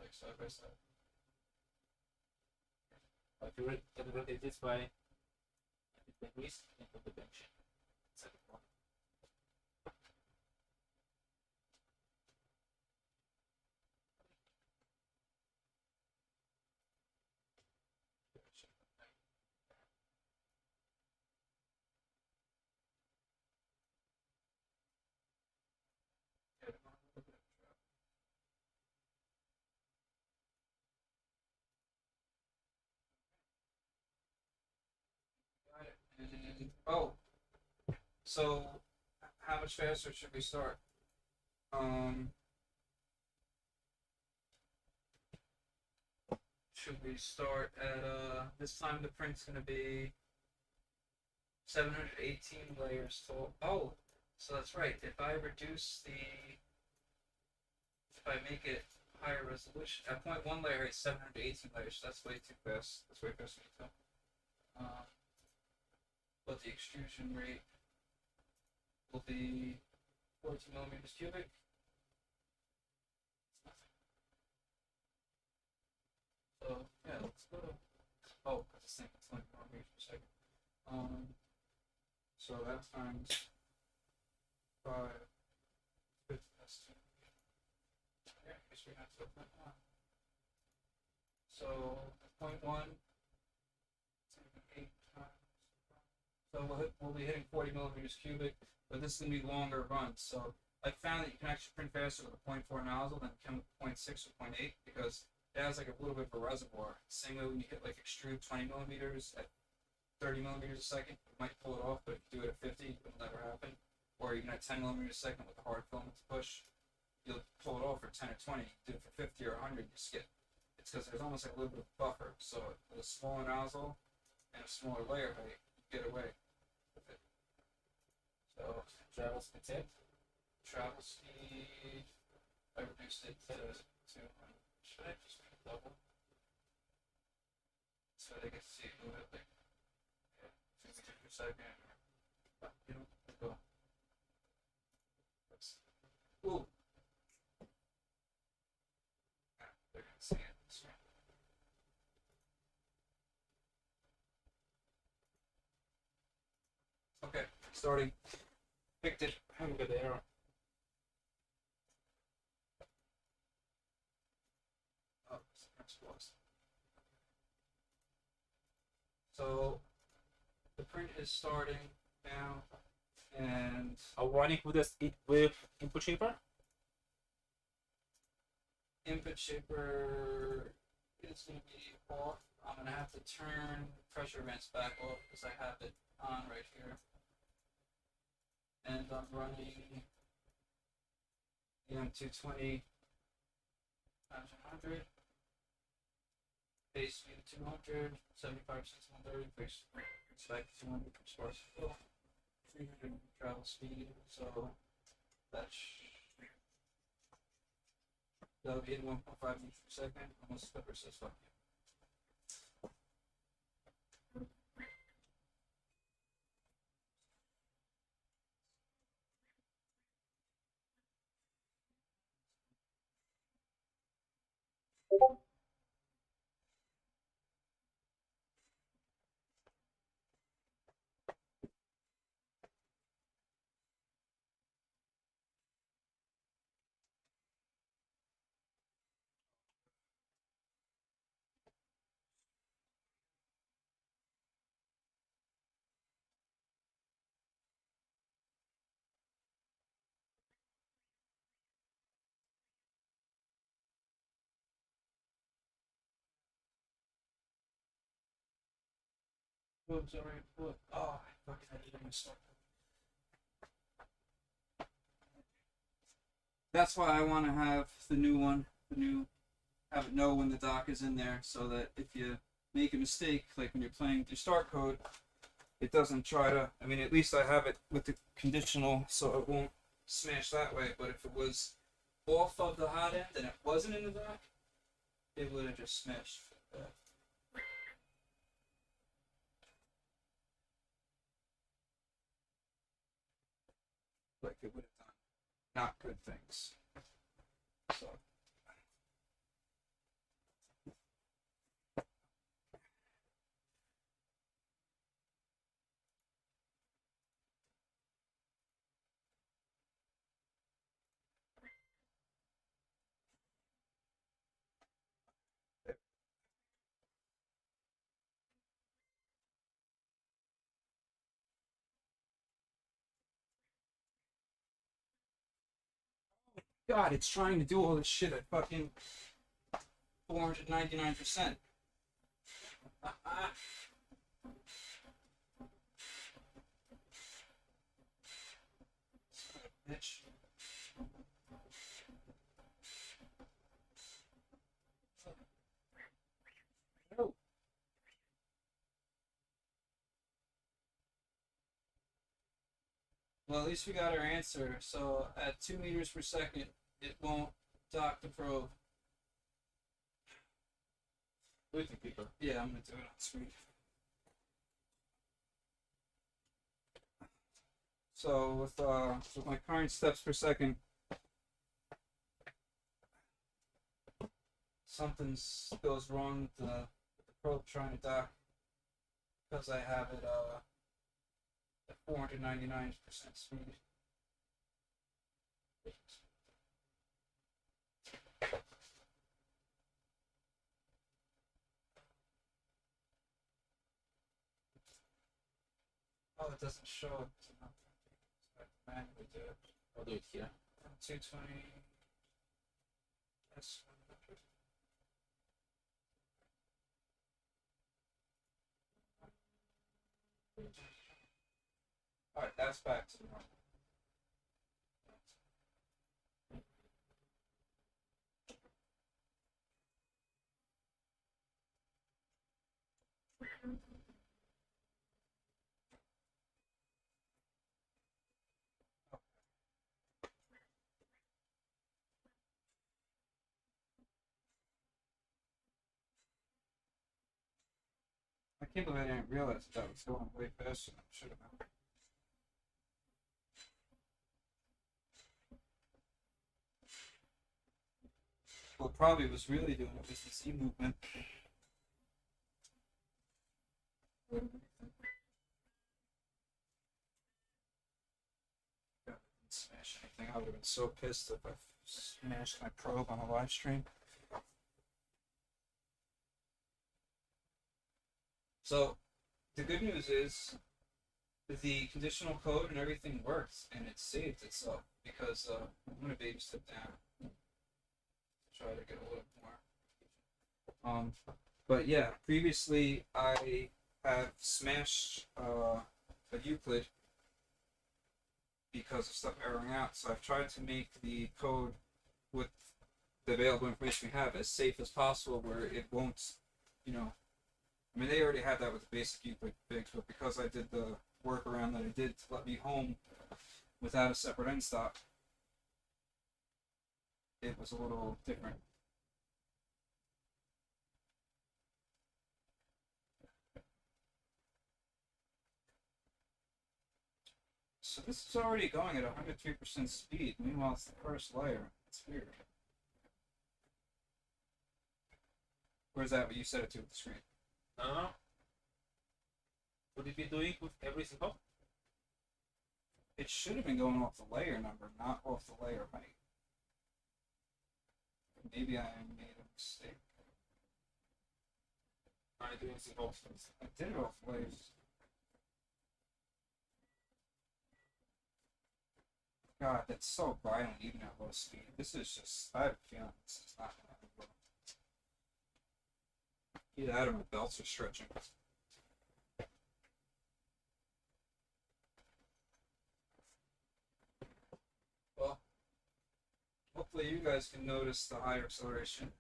like side by side. If you rotate this way, the grease into the bench. Second one. Oh, so how much faster should we start? Should we start at this time the print's gonna be 718 layers tall. Oh, so that's right. If I make it higher resolution, at 0.1 layer it's 718 layers. So that's way too fast. That's way faster than me too. But the extrusion rate will be 14 millimeters cubic. So yeah, let's go to. Oh, that's the same. It's 20 millimeters per second. So that times 5. That's 2. Yeah, I guess we have to open it. So 0.1. 8 times. So we'll be hitting 40 millimeters cubic, but this is gonna be longer runs. So I found that you can actually print faster with a 0.4 nozzle than you can with 0.6 or 0.8 because it has like a little bit of a reservoir. Same way when you hit like extrude 20 millimeters at 30 millimeters a second, you might pull it off, but if you do it at 50, it'll never happen. Or even at 10 millimeters a second with a hard filament to push, you'll pull it off for 10 or 20. You do it for 50 or 100, you skip. It's because there's almost like a little bit of buffer. So with a smaller nozzle and a smaller layer height, you get away with it. So Travel speed set. travel speed, I reduced it to 200. Should I just make it double? So they get to see it move it like 2 meters per second. You know, go. Ooh. Yeah, they're gonna see it this way. Okay, starting. Picked it. Have a good error. Oh, that's close. So the print is starting now, and Running with this with input shaper. input shaper is going to be off. I'm going to have to turn pressure vents back off because I have it on right here. And I'm running the M220 times 100. Base speed 200, 75, 6, 130, base back 200 from sparse fill, 300 travel speed, so that'll be at 1.5 meters per second, unless the pepper says fuck you. Oh, sorry. Oh, I fucking had it in my stomach. That's why I want to have the new one, have it know when the dock is in there, so that if you make a mistake, like when you're playing through start code, it doesn't try to. I mean, at least I have it with the conditional, so it won't smash that way. But if it was off of the hot end and it wasn't in the dock, it would have just smashed. Like it would have done not good things. So God, it's trying to do all this shit at fucking 499%. Bitch. No. Well, at least we got our answer. So at 2 meters per second, it won't dock the probe. Do it, people. Yeah, I'm gonna do it on screen. So with my current steps per second, something goes wrong with the probe trying to dock because I have it at 499% speed. Oh, it doesn't show it. So I have to manually do it. I'll do it here. 220 S100. Alright, that's back to normal. I can't believe I didn't realize that was going way faster than it should have been. What probably was really doing it was the Z movement. Didn't smash anything. I would have been so pissed if I smashed my probe on a live stream. So, the good news is the conditional code and everything works, and it saved itself because I'm gonna baby step down to try to get a little more. But yeah, previously I have smashed a Euclid because of stuff erroring out. So I've tried to make the code with the available information we have as safe as possible, where it won't, you know. I mean, they already had that with the basic Euclid figs, but because I did the workaround that I did to let me home without a separate end stop, it was a little different. So this is already going at 103% speed. Meanwhile, it's the first layer. It's weird. Where's that? What you set it to with the screen? No. Would it be doing with every single? It should have been going off the layer number, not off the layer height. Maybe I made a mistake. I'm doing single. I did it off layers. God, that's so violent even at low speed. This is just, I have a feeling this is not going to end well. Either that or my belts are stretching. Well, hopefully you guys can notice the higher acceleration.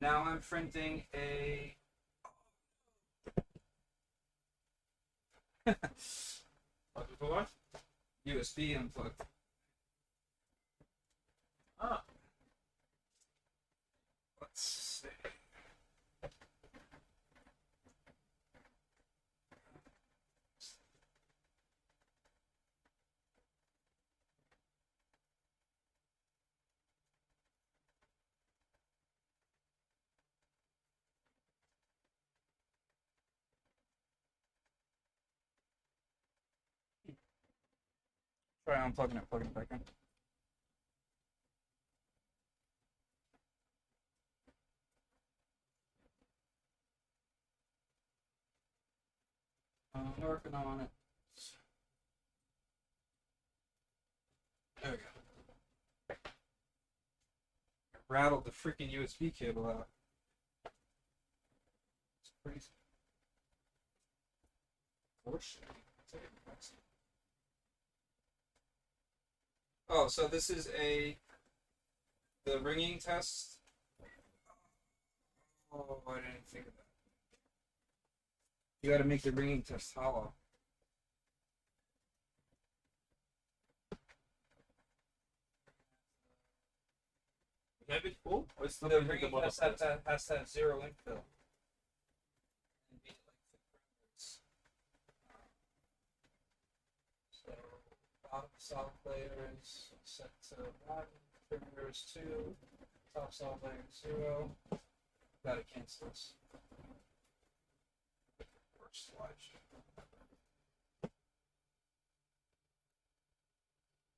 Now I'm printing a... What? USB unplugged. Ah. Let's see. Try unplugging it, plugging it back in. I'm working on it. There we go. rattled the freaking USB cable out. It's crazy. Oh, so this is the ringing test. Oh, I didn't think of that. You got to make the ringing test hollow. You have it full? Or it's The still in ringing bottom test has to have 0 infill. And be like thick rounders. So bottom solid layer is set to 1, perimeter is 2, top solid layer is 0. Gotta cancel this. Worst slideshow.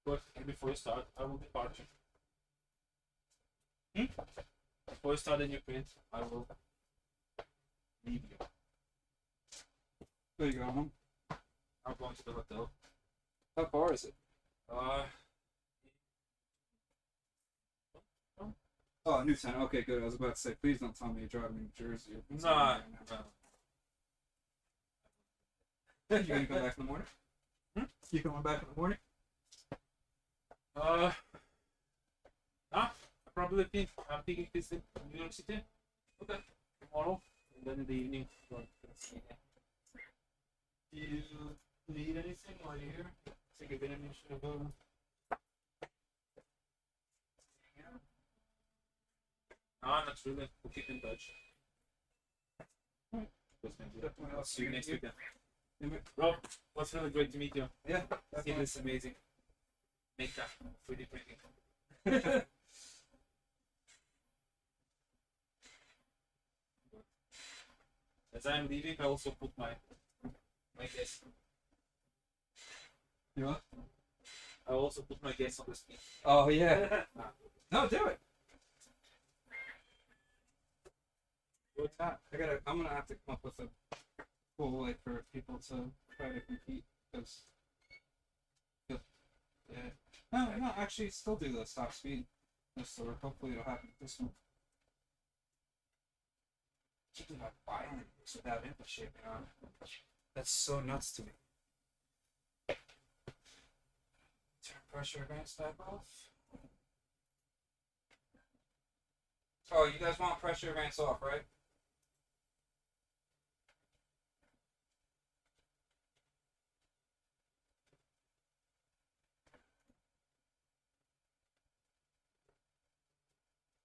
But before you start, I will depart you. Before you start a new print, I will leave you. There you go, home. I'm going to the hotel. How far is it? Oh, Newtown. Okay, good. I was about to say, please don't tell me you're driving to New Jersey. Or Nah. You gonna come back in the morning? You coming back in the morning? Nah, I probably think I'm thinking this in New York City. Okay. Tomorrow. And then in the evening, go to see it. Do you need anything while you're here? Take a bit of mission. No, not really. We'll keep in touch. I'll see you next weekend. Rob, it was really great to meet you. Yeah, It was amazing. Make that 3D printing. As I'm leaving, I also put my guess. You what? I also put my guess on the screen. Oh yeah. No, do it. What's that? I'm gonna have to come up with a cool way for people to try to compete. Cause, yeah. No, actually, still do the stop speed. Just so hopefully it'll happen with this one. You can have violence without input shaping on. That's so nuts to me. Turn pressure advance back off. Oh, you guys want pressure advance off, right?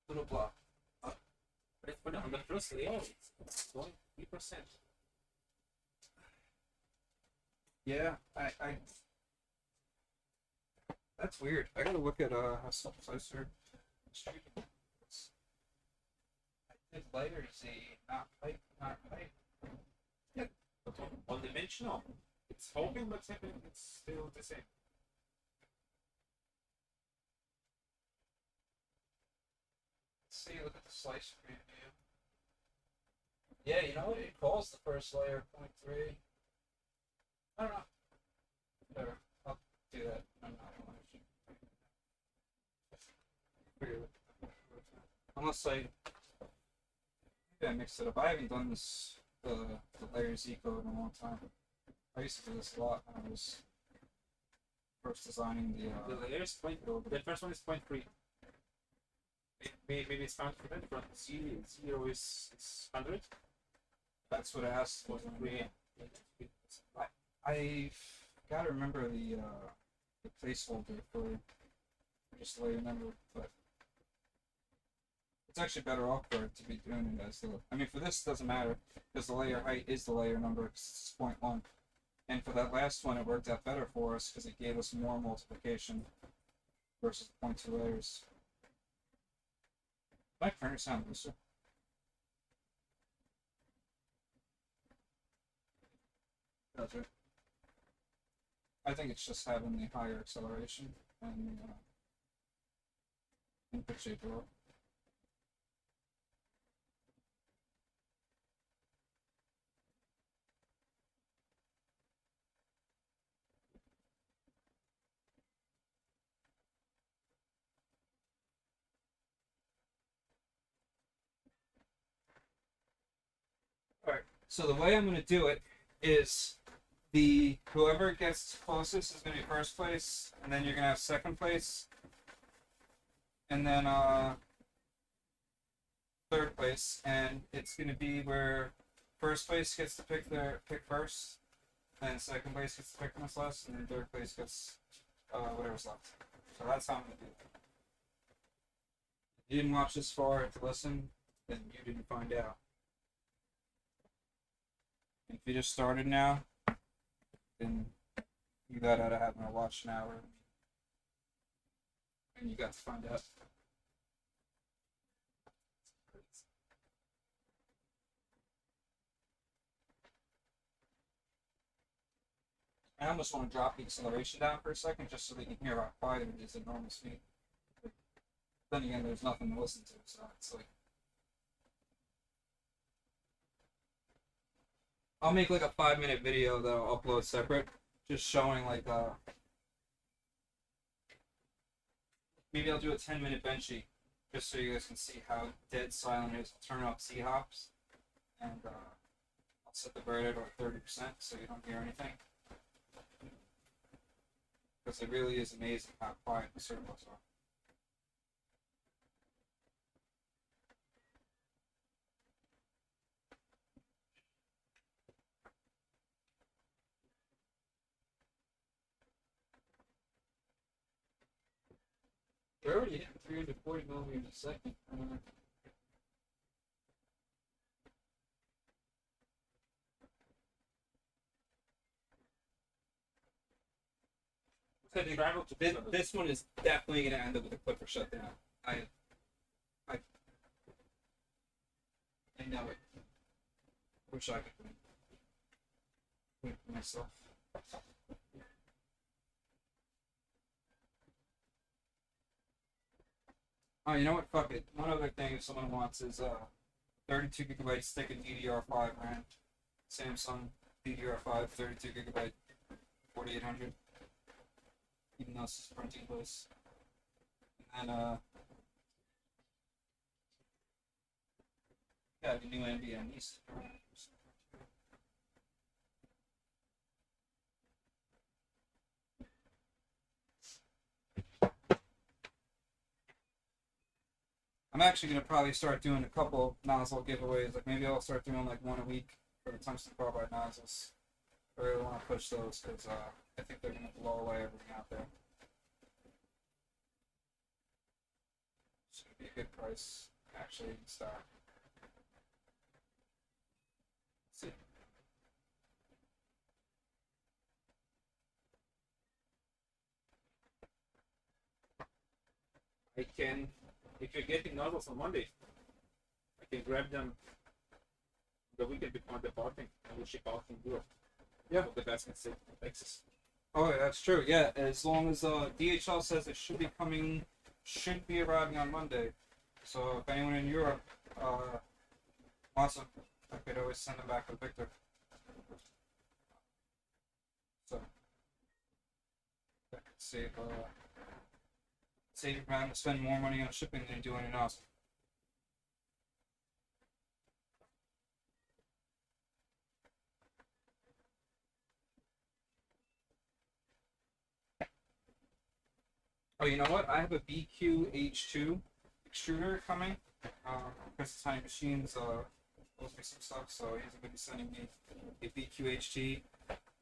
Little block. But it's put on the first layer. It's going 3%. Yeah, I that's weird. I gotta look at how self-slicer street. I did layer Z, not pipe, not pipe. Yeah, but one dimensional. It's hoping, but it's still the same. Let's see, look at the slice preview. Yeah, you know what? It calls the first layer 0.3. I don't know. Whatever. I'll do that. I'm not gonna unless I mix it up. I haven't done this the layer Z code in a long time. I used to do this a lot when I was first designing The layers point. The first one is 0.3. Maybe it's found for that, but zero is 100. That's what it has to be. I've got to remember the placeholder for just layer number, but it's actually better off for it to be doing it as the. I mean, for this it doesn't matter because the layer height is the layer number. It's 0.1, and for that last one it worked out better for us because it gave us more multiplication versus 0.2 layers. My printer sound looser. That's it. I think it's just having the higher acceleration and input shape lower. So the way I'm gonna do it is whoever gets closest is gonna be first place, and then you're gonna have second place, and then third place, and it's gonna be where first place gets to pick first, then second place gets to pick what's last, and then third place gets whatever's left. So that's how I'm gonna do it. If you didn't watch this far to listen, then you didn't find out. If you just started now, then you got out of having to watch an hour, and you got to find out. I almost want to drop the acceleration down for a second, just so they can hear how quiet it is at normal speed. But then again, there's nothing to listen to, so it's like I'll make like a 5-minute video that I'll upload separate, just showing like maybe I'll do a 10-minute benchy, just so you guys can see how dead silent it is. I'll turn off C hops, and I'll set the bird at 30% so you don't hear anything. Because it really is amazing how quiet the servos are. They're already hitting 340 millimeters a second. This one is definitely going to end up with a clipper shutdown. I know it. Wish I could win for myself. Oh, you know what? Fuck it. One other thing if someone wants is 32 gigabyte stick and DDR5 RAM. Samsung DDR5 32 gigabyte 4800. Even though it's printing close. And yeah, the new NVMe's. I'm actually gonna probably start doing a couple nozzle giveaways. Like maybe I'll start doing like one a week for the tungsten carbide nozzles. I really want to push those because I think they're gonna blow away everything out there. Should be a good price actually in stock. Let's see. I can, if you're getting nozzles on Monday, I can grab them the weekend before departing and we'll ship out from Europe. Yeah. The best can sit in Texas. Oh, yeah, that's true. Yeah, as long as DHL says it should be arriving on Monday. So if anyone in Europe wants them, I could always send them back with Victor. So that could save you from having to spend more money on shipping than you do on your nozzle. Oh, you know what? I have a BQH2 extruder coming. Chris Tiny Machines owes me some stuff, so he's going to be sending me a BQHT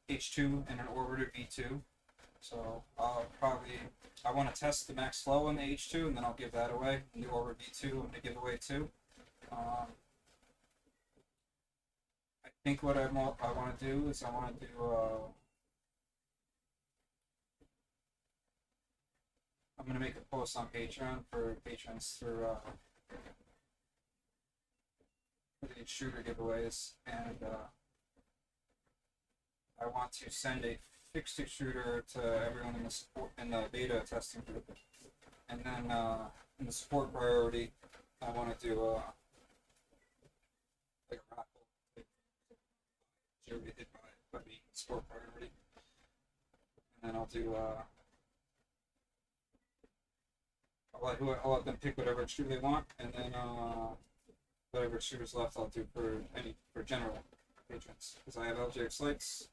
H2 and an Orbiter V2. So I want to test the max flow on the H2, and then I'll give that away. And the Orbiter V2 I'm going to give away too. I think what I want to do is I want to do I'm gonna make a post on Patreon for patrons for the extruder giveaways, and I want to send a fixed extruder to everyone in the beta testing group, and then in the support priority, I want to do like a raffle. Everybody did by the support priority, and then I'll do. I'll let them pick whatever extruder they want, and then whatever extruder's left, I'll do for general. patrons. Because I have LJX lights.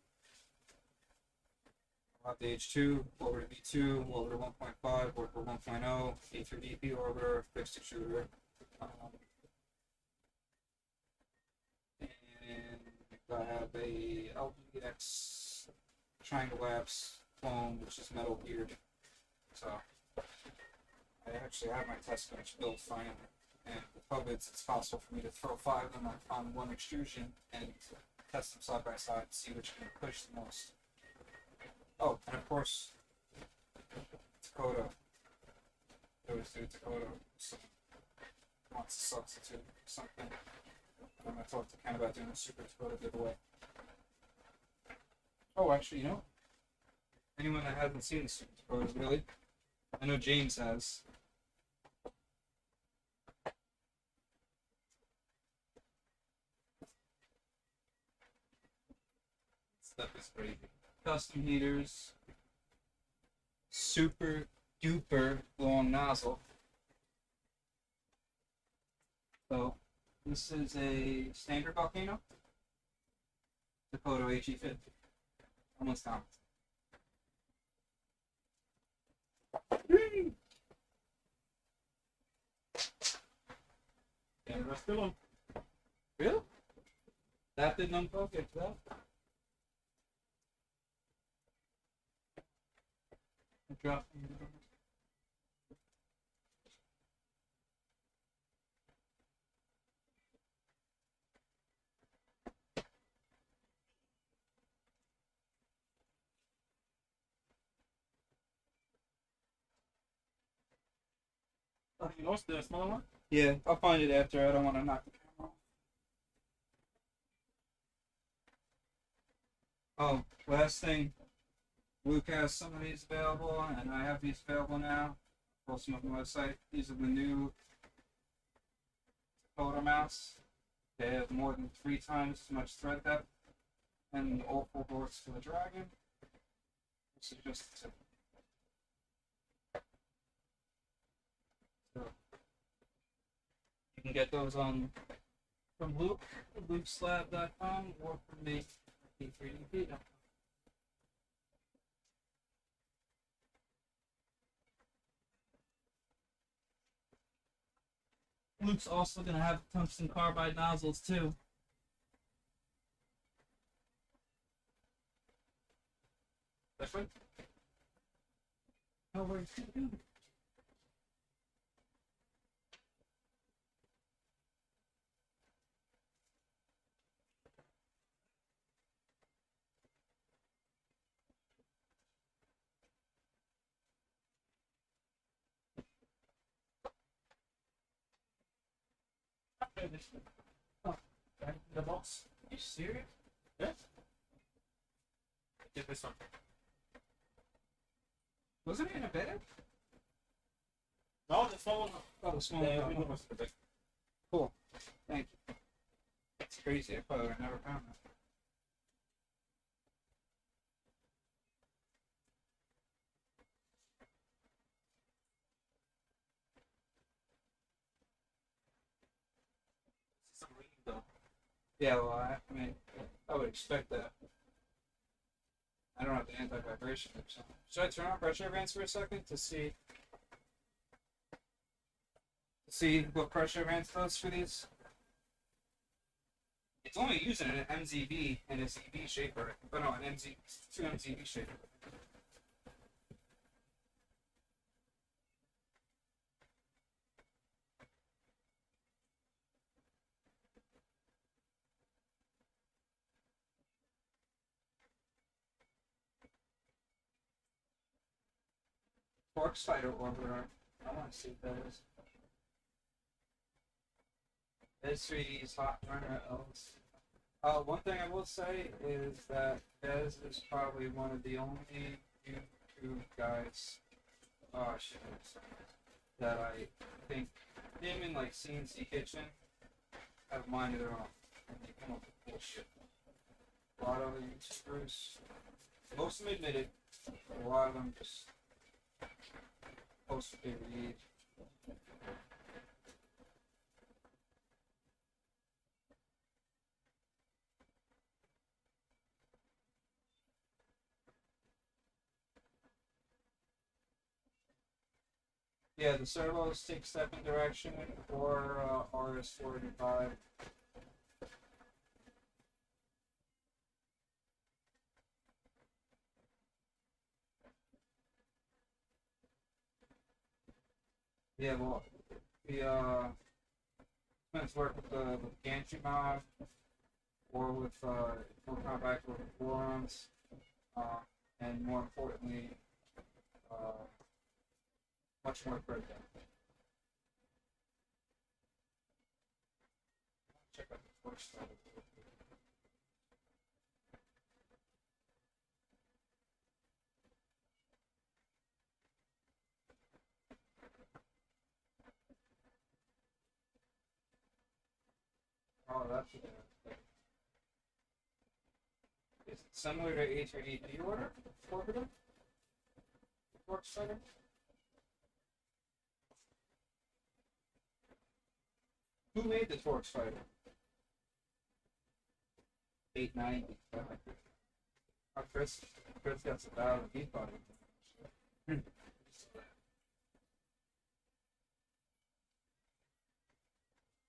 I'll have the H2, orbiter V2, orbiter 1.5, orbiter 1.0, E3DP orbiter, fixed extruder. And I have a LGX Triangle Labs clone, which is metal geared. So I actually have my test bench built finally. And with Hubbits, it's possible for me to throw 5 of them on one extrusion and test them side by side, see which can push the most. Oh, and of course, Dakota. I always do Dakota. So wants to substitute something. I'm gonna talk to Ken about doing a Super Dakota giveaway. Oh, actually, you know, anyone that hasn't seen the Super Dakota, really, I know James has. Stuff is crazy. Custom heaters, super duper long nozzle. So this is a standard volcano, Dakota HE50. Almost done. Yeah, we're still on. Really? That didn't unplug it, that? Drop. You lost the smaller one? Yeah, I'll find it after. I don't want to knock the camera off. Oh, last thing. Luke has some of these available, and I have these available now. Post them up on the website. These are the new Dakota mounts. They have more than 3 times as much thread depth, and all 4 boards for the Dragon. This is just the tip. So you can get those on from Luke, lukeslab.com, or from me, P3DP. Luke's also going to have tungsten carbide nozzles too. That's right. Oh, where's it going? Oh, okay. The box. Are you serious? Yes. Get this one. Wasn't it in a bed? No, the small one. Oh, the small The one. window was the big. Cool. Thank you. It's crazy. I probably would have never found that. Some ring though. Yeah, well, I mean, I would expect that. I don't have the anti-vibration or something. Should I turn on pressure vents for a second to see what pressure vents does for these? It's only using an MZV and a ZV shaper, but no, an MZ, 2 MZV shaper. Quark spider orbiter. I want to see what that is. S3D's hot runner L's. One thing I will say is that Bez is probably one of the only YouTube guys, shit, that I think him and like CNC Kitchen have a mind of their own, and they come up with bullshit. A lot of other YouTubers, most of them admit it, but a lot of them just post what they read. Yeah, the servos take second direction or RS-485. Yeah, well, the let's work with the gantry mod or with more compact with boron, and more importantly, uh, much more breakdown. Check out the first side. Oh, that's it. Is it similar to H3EP order? Orbiter? Torch setter? Who made the torch fighter? 890. Oh, Chris got some value. He bought it.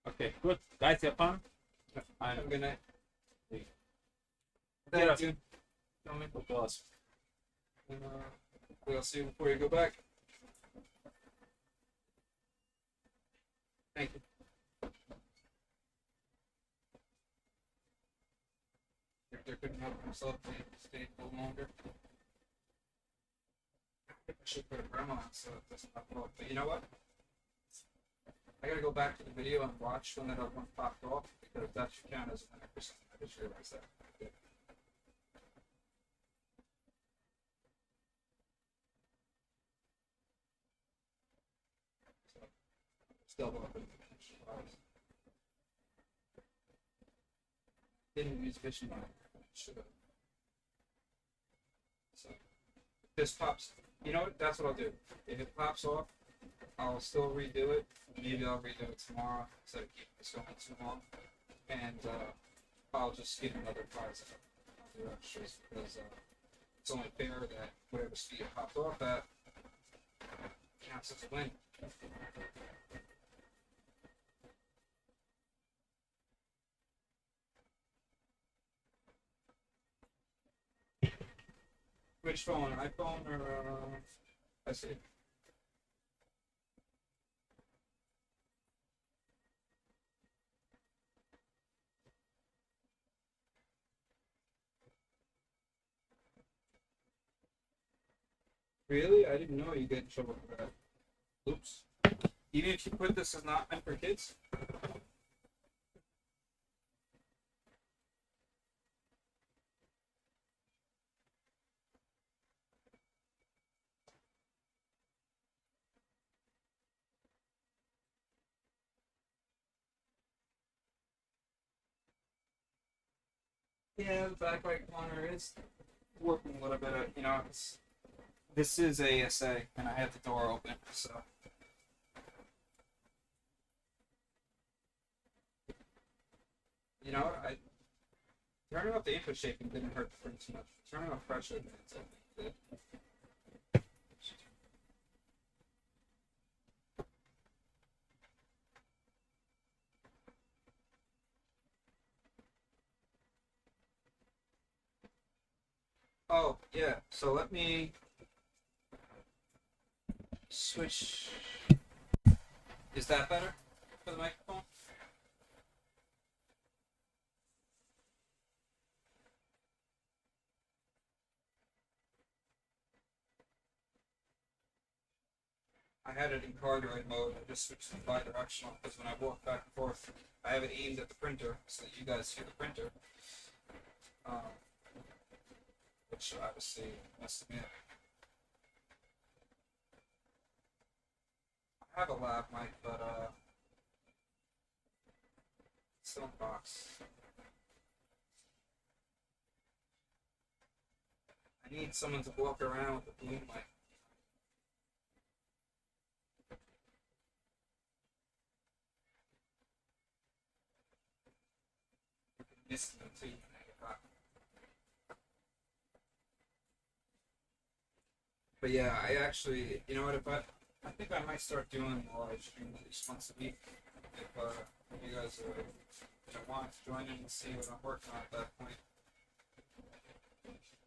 Okay, good. Guys, have fun. Have a good night. Thank Thank you. you. Tell me what was. And, we'll see you before you go back. Thank you. If they couldn't help themselves, they stayed a little longer. I should put a grandma on so it doesn't pop off. But you know what? I gotta go back to the video and watch when that other one popped off because that should count as an 100%. I just realized that. Yeah. So, still open. Didn't use fishing line. Should have. So, if this pops. You know what? That's what I'll do. If it pops off, I'll still redo it. Maybe I'll redo it tomorrow instead of keeping this going too long. And I'll just get another prize out. I'll do extras because it's only fair that whatever speed it popped off at counts as a win. Which phone? iPhone or I see. Really? I didn't know you get in trouble for that. Oops. Even if you put this as not meant for kids? Yeah, the back right corner is working a little bit. You know, this is ASA, and I had the door open, so. You know, turning off the input shaping didn't hurt the print too much. Turning off pressure did. Oh, yeah, so let me switch. Is that better for the microphone? I had it in cardioid mode. I just switched to bi-directional because when I walk back and forth, I have it aimed at the printer so that you guys see the printer. Which obviously must admit. I have a lab mic, but it's still in the box. I need someone to walk around with a boom mic. Missing them too when I get hot. But yeah, I actually, you know what, if I think I might start doing a live stream at least once a week. If you guys want to join in and see what I'm working on at that point,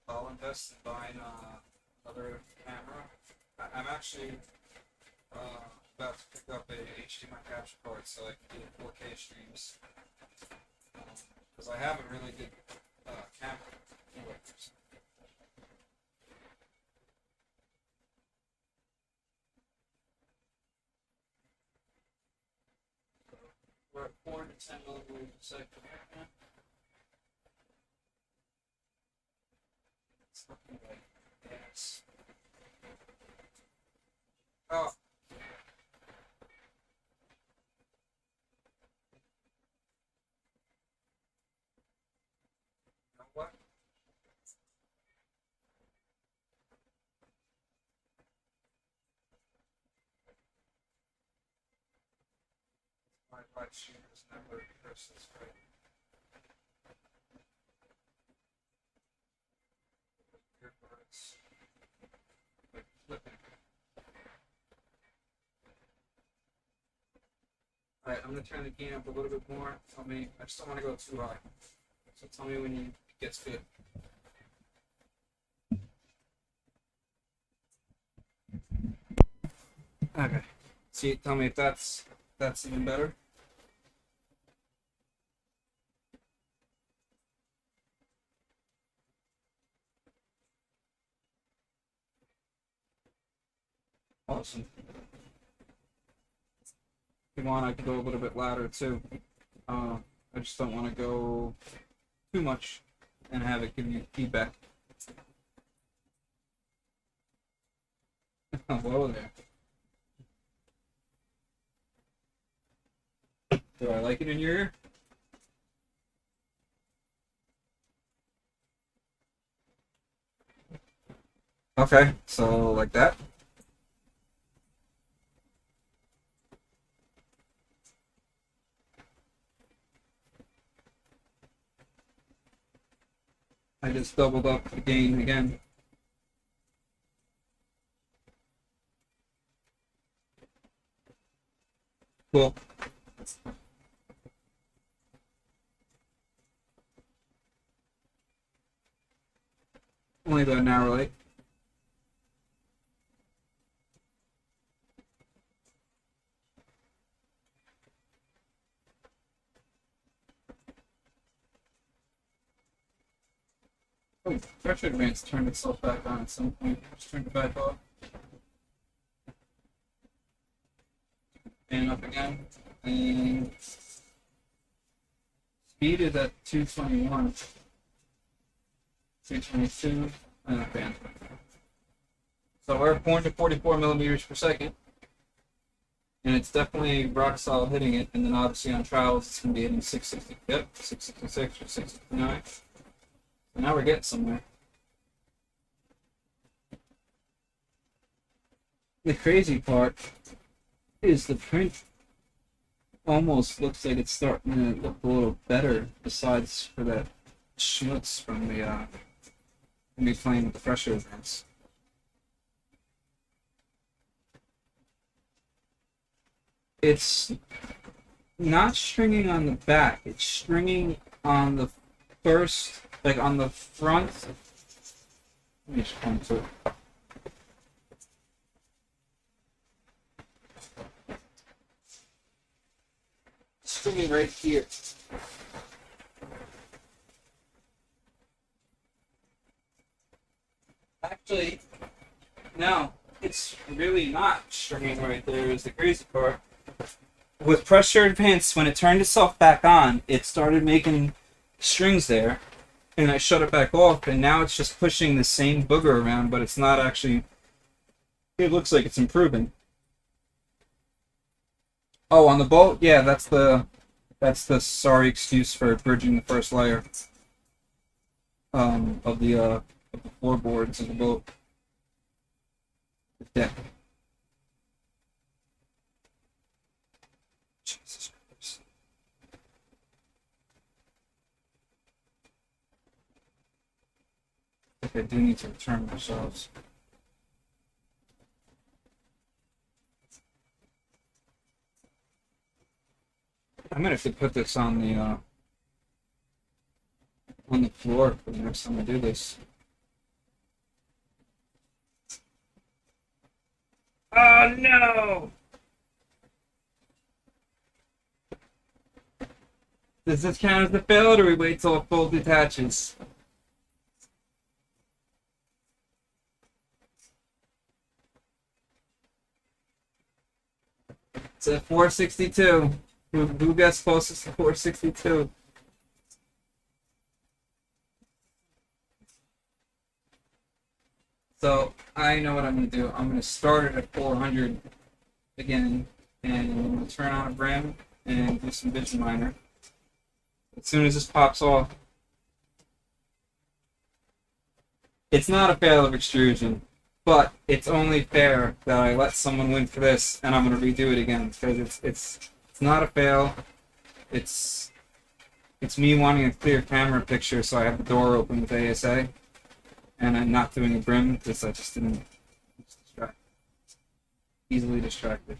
I'll invest in buying another camera. I'm actually about to pick up a HDMI capture card so I can do 4K streams. Because I have a really good camera. We're at 4 to 10 millimeters per second right now. It's looking like gas. Oh. You know what? My live streamer's never versus right. Earbuds. Like flipping. Alright, I'm gonna turn the gain up a little bit more. Tell me, I just don't want to go too high. So tell me when it gets good. Okay. See, tell me if that's even better. Awesome. If you want, I can go a little bit louder too. I just don't want to go too much and have it give you feedback. Whoa there. Do I like it in your ear? Okay, so like that. I just doubled up the gain again. Cool. Only about an hour late. Oh, pressure advance turned itself back on at some point. Just turned it back off. And up again. And speed is at 221. 222. And up again. So we're at 444 millimeters per second. And it's definitely rock solid hitting it. And then obviously on trials, it's going to be hitting 660. Yep, 666 or 669. So now we're getting somewhere. The crazy part is the print almost looks like it's starting to look a little better, besides for that schmutz from the me playing with the pressure advance. It's not stringing on the back, it's stringing on the first, like on the front. Let me just come to it. Stringing right here. Actually, no, it's really not stringing right there is the crazy part. With pressure advance, when it turned itself back on, it started making strings there, and I shut it back off, and now it's just pushing the same booger around, but it's not actually, it looks like it's improving. Oh, on the bolt? Yeah, that's the sorry excuse for bridging the first layer of the floorboards of the boat. The deck. Jesus Christ. I think I do need to return my shelves. I'm gonna have to put this on the floor for the next time I do this. Oh no! Does this count as the fail, or do we wait till it full detaches? It's at 462. Who gets closest to 462? So I know what I'm going to do. I'm going to start it at 400 again, and I'm going to turn on a brim and do some vision miner. As soon as this pops off, it's not a fail of extrusion, but it's only fair that I let someone win for this, and I'm going to redo it again because it's not a fail. It's me wanting a clear camera picture, so I have the door open with ASA. And I'm not doing a brim because I just didn't distract. Easily distracted.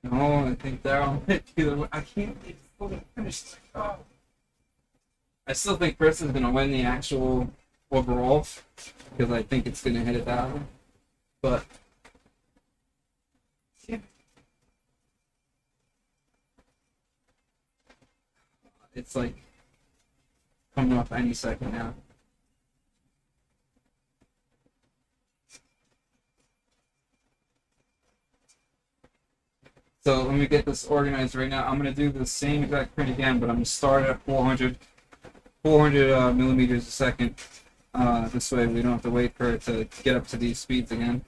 No, I think Daryl might be the one. I can't fully finish. Oh. I still think Chris is going to win the actual overall because I think it's going to hit 1,000. But yeah. It's like coming off any second now. So let me get this organized right now. I'm going to do the same exact print again, but I'm going to start at 400 millimeters a second. This way we don't have to wait for it to get up to these speeds again.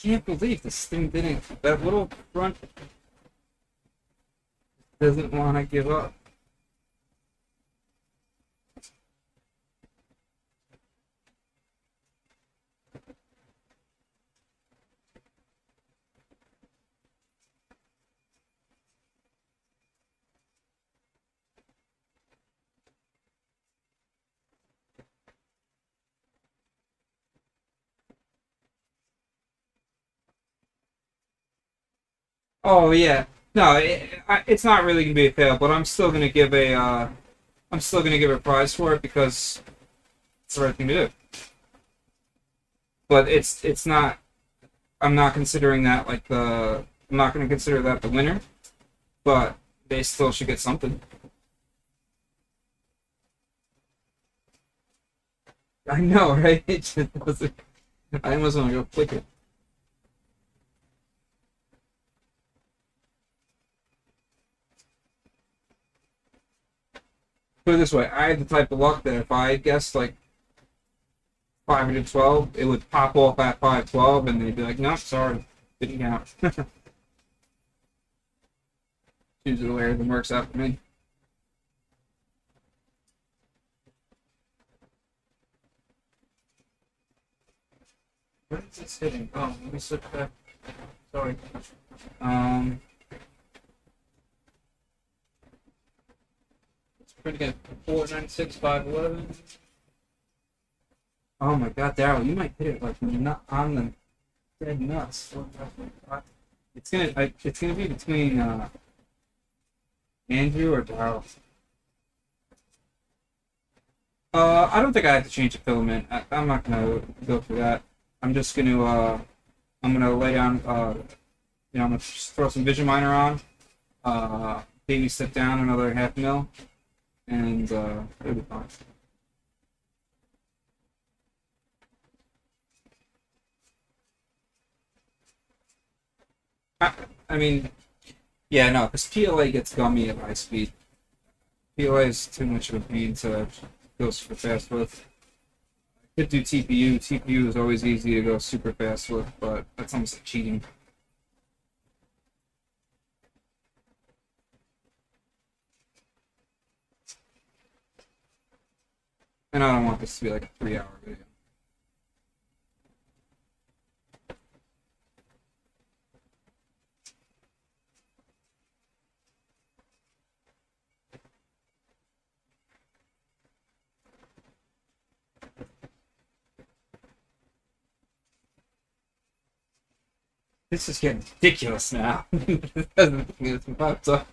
Can't believe this thing didn't. That little front doesn't want to give up. Oh yeah, no, it's not really gonna be a fail, but I'm still gonna give a prize for it because it's the right thing to do. But it's not. I'm not considering that like the. I'm not gonna consider that the winner, but they still should get something. I know, right? It just doesn't. I almost want to go click it. Put it this way, I had the type of luck that if I guessed like 512, it would pop off at 512, and they'd be like, "No, sorry, didn't count." Usually the way everything works out for me. Where is this hitting? Oh, let me switch back. Sorry. Pretty good. 496, 511. Oh my god, Daryl, you might hit it like when you're not on the dead nuts. It's gonna be between Andrew or Daryl. I don't think I have to change the filament. I'm not gonna go through that. I'm just gonna I'm gonna lay down I'm gonna just throw some vision miner on. Maybe step down another 0.5 mil. And it'll be fine. I mean, yeah, no, because PLA gets gummy at high speed. PLA is too much of a pain to go super fast with. I could do TPU. TPU is always easy to go super fast with, but that's almost like cheating. And I don't want this to be like a 3-hour video. This is getting ridiculous now. It's popped up.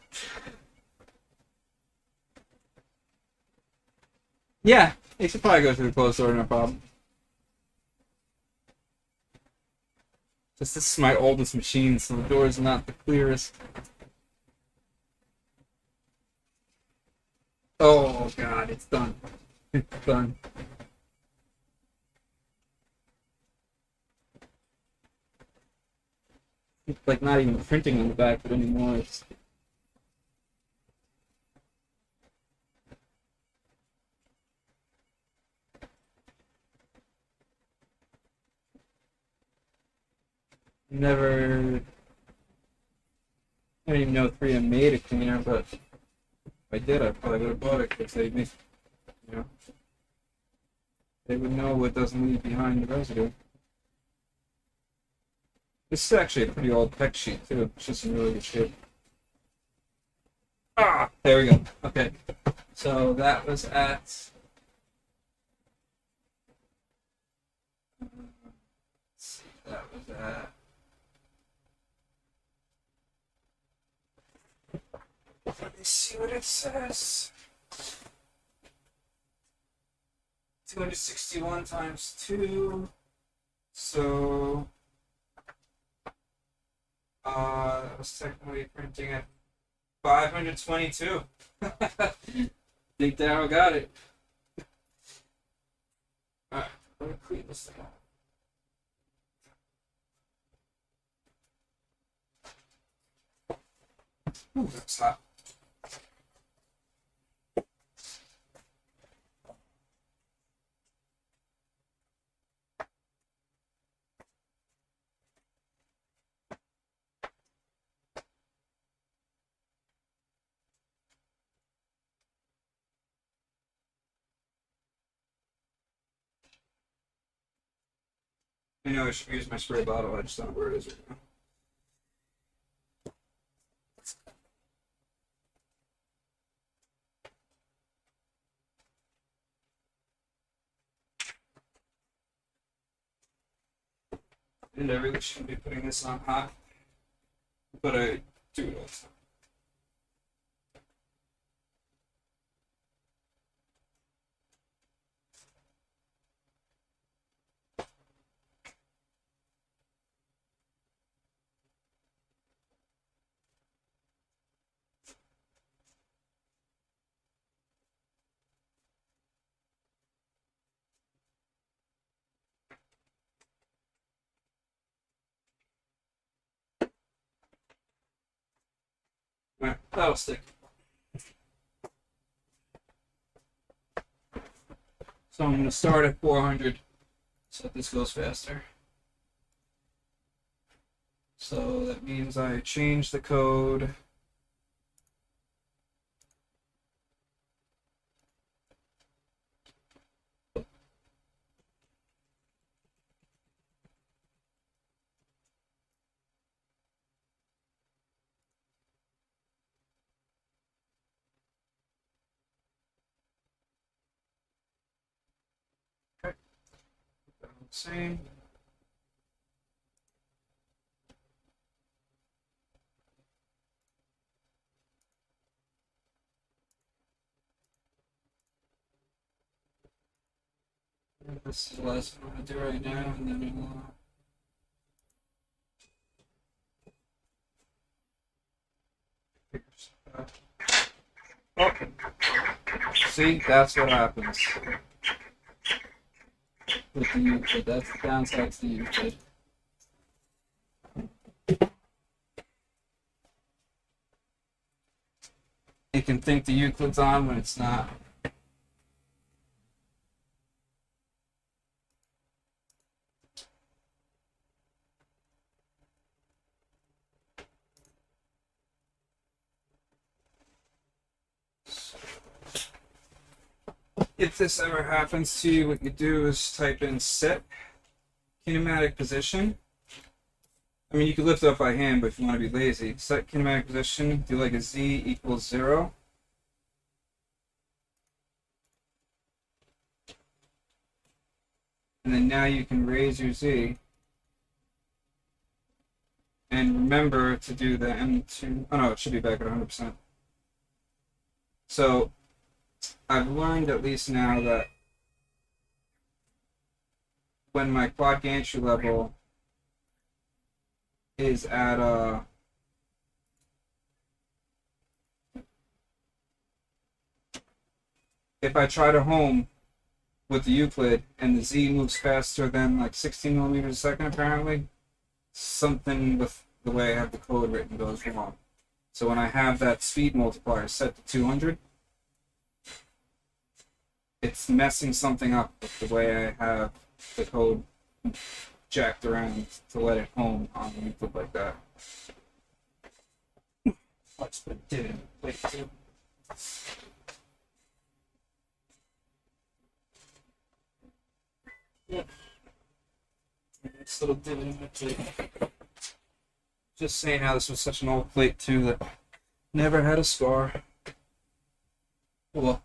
Yeah, it should probably go through the closed door, no problem. This is my oldest machine, so the door is not the clearest. Oh god, it's done. It's done. It's like not even printing on the back of it anymore. It's... Never. I didn't even know 3M made a cleaner, but if I did, I probably would have bought it because they make, you know, they would know what doesn't leave behind the residue. This is actually a pretty old tech sheet too. It's just in really good shape. Ah, there we go. Okay, so that was at. Let's see, that was at. Let me see what it says. 261 times 2. So that was technically printing at 522. Think Darryl got it. Alright, let me clean this thing up. Ooh, that's hot. I know I should use my spray bottle, I just don't know where it is right now. And I really shouldn't be putting this on hot, but I do it all the time. Alright, that'll stick. So I'm going to start at 400 so that this goes faster. So that means I change the code. Okay. Same. This is the last one I'm going to do right now, and then we'll. Oh. See, that's what happens with the U-kit. That's the downside to the U-kit. You can think the U-kit's on when it's not. If this ever happens to you, what you do is type in set kinematic position. I mean, you can lift it up by hand, but if you want to be lazy, set kinematic position, do like a Z equals 0. And then now you can raise your Z. And remember to do the M2. Oh no, it should be back at 100%. So I've learned at least now that when my quad gantry level is at if I try to home with the Euclid and the Z moves faster than like 16 millimeters a second, apparently something with the way I have the code written goes wrong. So when I have that speed multiplier set to 200, it's messing something up with the way I have the code jacked around to let it home on the Euclid like that. Let's put it in plate 2. Yeah. This little divot in the plate. Just saying how this was such an old plate too that never had a scar. Well.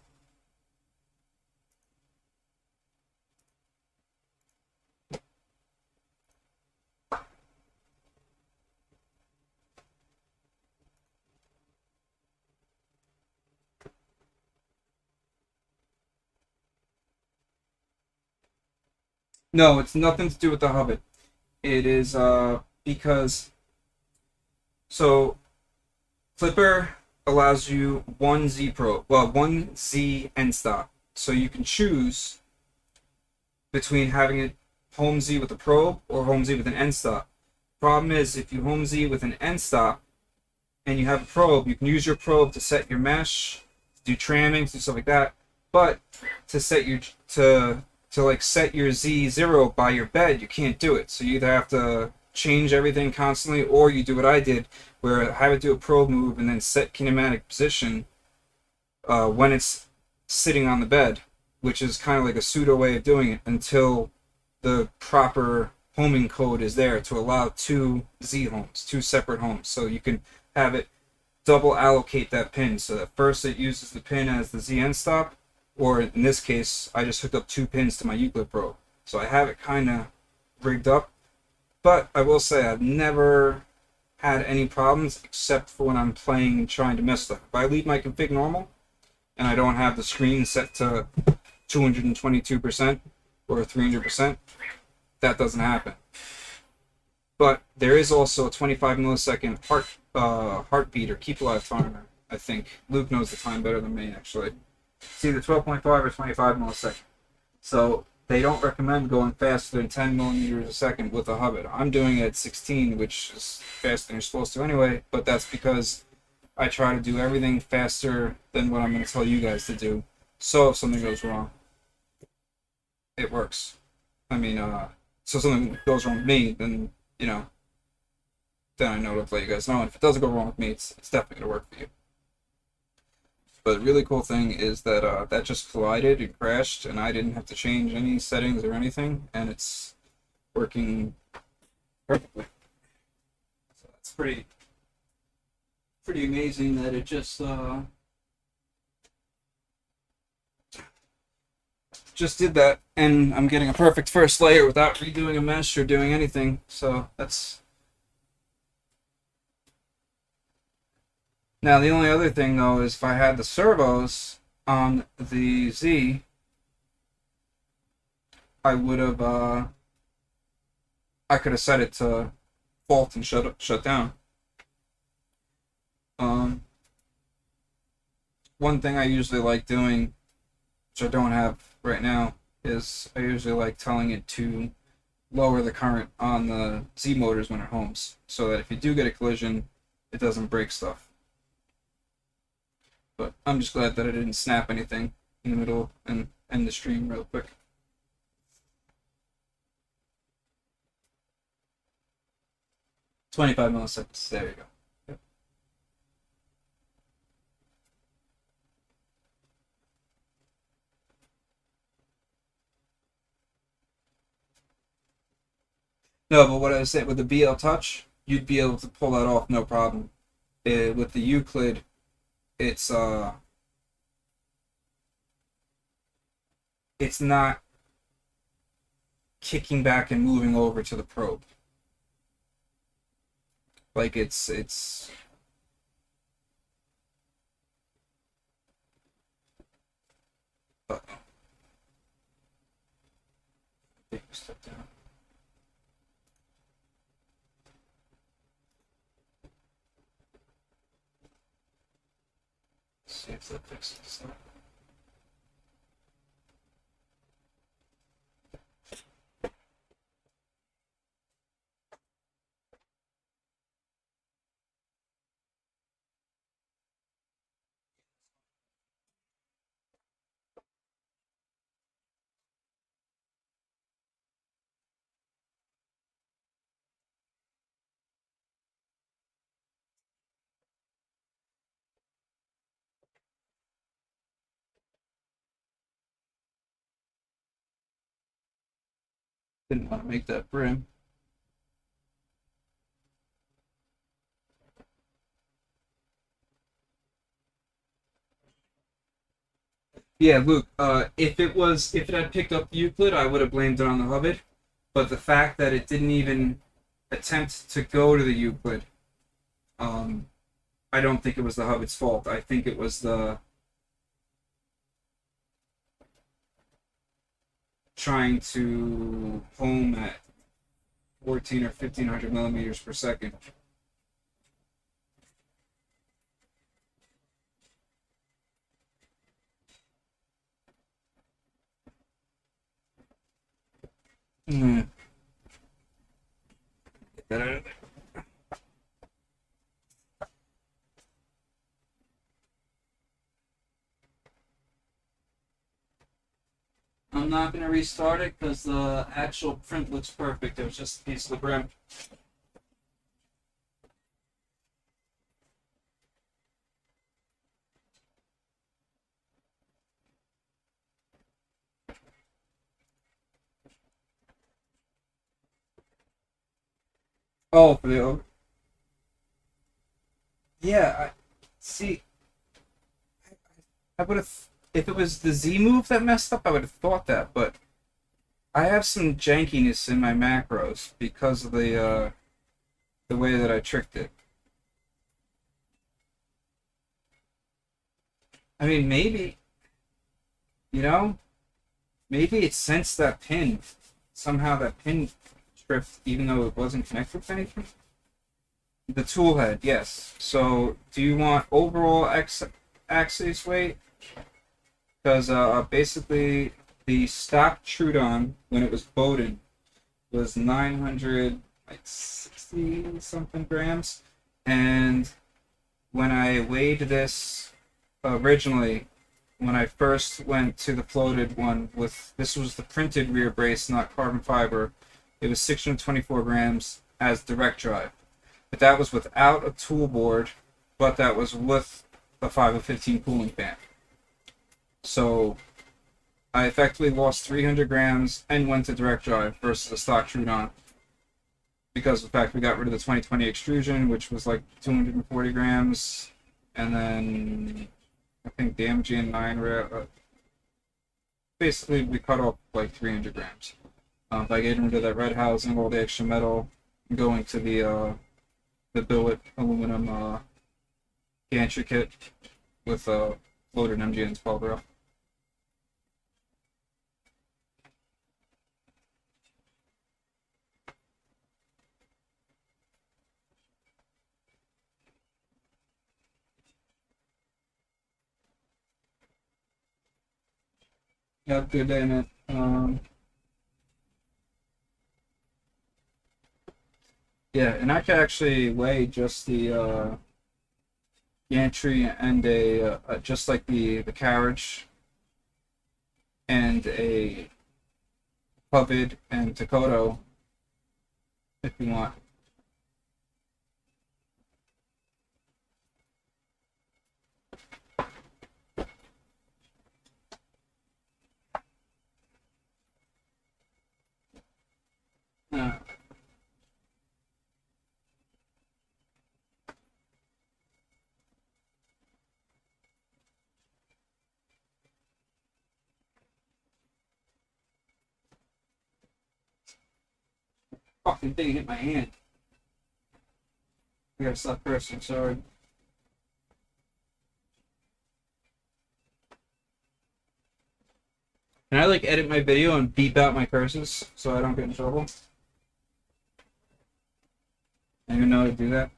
No, it's nothing to do with the Hobbit. It is because so Clipper allows you one Z probe, well, one Z end stop. So you can choose between having it home Z with a probe or home Z with an end stop. Problem is, if you home Z with an end stop and you have a probe, you can use your probe to set your mesh, to do tramming, to do stuff like that. But to set your like set your Z0 by your bed, you can't do it. So you either have to change everything constantly, or you do what I did, where I have it do a probe move and then set kinematic position when it's sitting on the bed, which is kind of like a pseudo way of doing it until the proper homing code is there to allow two Z homes, two separate homes. So you can have it double allocate that pin. So that first it uses the pin as the Z end stop, or in this case, I just hooked up 2 pins to my Euclid probe. So I have it kind of rigged up. But I will say I've never had any problems except for when I'm playing and trying to mess stuff. If I leave my config normal and I don't have the screen set to 222% or 300%, that doesn't happen. But there is also a 25 millisecond heartbeat or keep alive timer, I think. Luke knows the time better than me, actually. It's either 12.5 or 25 milliseconds. So they don't recommend going faster than 10 millimeters a second with a Hobbit. I'm doing it at 16, which is faster than you're supposed to anyway, but that's because I try to do everything faster than what I'm going to tell you guys to do. So if something goes wrong, it works. I mean, so if something goes wrong with me, then, you know, then I know to let you guys know. And if it doesn't go wrong with me, it's definitely going to work for you. But the really cool thing is that that just collided and crashed, and I didn't have to change any settings or anything, and it's working perfectly. So that's pretty amazing that it just did that, and I'm getting a perfect first layer without redoing a mesh or doing anything. So that's. Now, the only other thing, though, is if I had the servos on the Z, I would have, I could have set it to fault and shut down. One thing I usually like doing, which I don't have right now, is I usually like telling it to lower the current on the Z motors when it homes, so that if you do get a collision, it doesn't break stuff. But I'm just glad that I didn't snap anything in the middle and end the stream real quick. "25 milliseconds. There you go. Yep. No, but what I was saying, with the BL Touch, you'd be able to pull that off no problem. With the Euclid, it's not kicking back and moving over to the probe. Like it's. Take a step down. See if that fixes that. Didn't want to make that brim. Yeah, Luke. If it had picked up the Euclid, I would have blamed it on the Hubbard. But the fact that it didn't even attempt to go to the Euclid, um, I don't think it was the Hubbard's fault. I think it was the trying to home at 14 or 1500 millimeters per second. Mm. Get that out of there. I'm not going to restart it because the actual print looks perfect. It was just a piece of the brim. Oh, for the yeah. See. I would have if it was the Z move that messed up. I would have thought that, but I have some jankiness in my macros because of the way that I tricked it. I mean, maybe you know, maybe it sensed that pin. Somehow that pin tripped, even though it wasn't connected to anything. The tool head, yes. So, do you want overall axis weight? Because basically, the stock Trudon when it was Bowden was 900 like 60 something grams, and when I weighed this originally, when I first went to the floated one with this was the printed rear brace, not carbon fiber, it was 624 grams as direct drive. But that was without a tool board, but that was with a 5 of 15 cooling fan. So I effectively lost 300 grams and went to direct drive versus a stock Trudon. Because of the fact we got rid of the 2020 extrusion, which was like 240 grams, and then I think the MGN9 basically we cut off like 300 grams by getting rid of that red housing, all the extra metal, going to the billet aluminum gantry kit with loaded MGN's 12 rail. Yeah, good day, man. Yeah, and I could actually weigh just the gantry and just like the carriage and a Puvid and Takoto if you want. Uh, Fucking thing hit my hand. I gotta stop cursing, sorry. Can I like edit my video and beep out my curses so I don't get in trouble? Anyone know how to do that?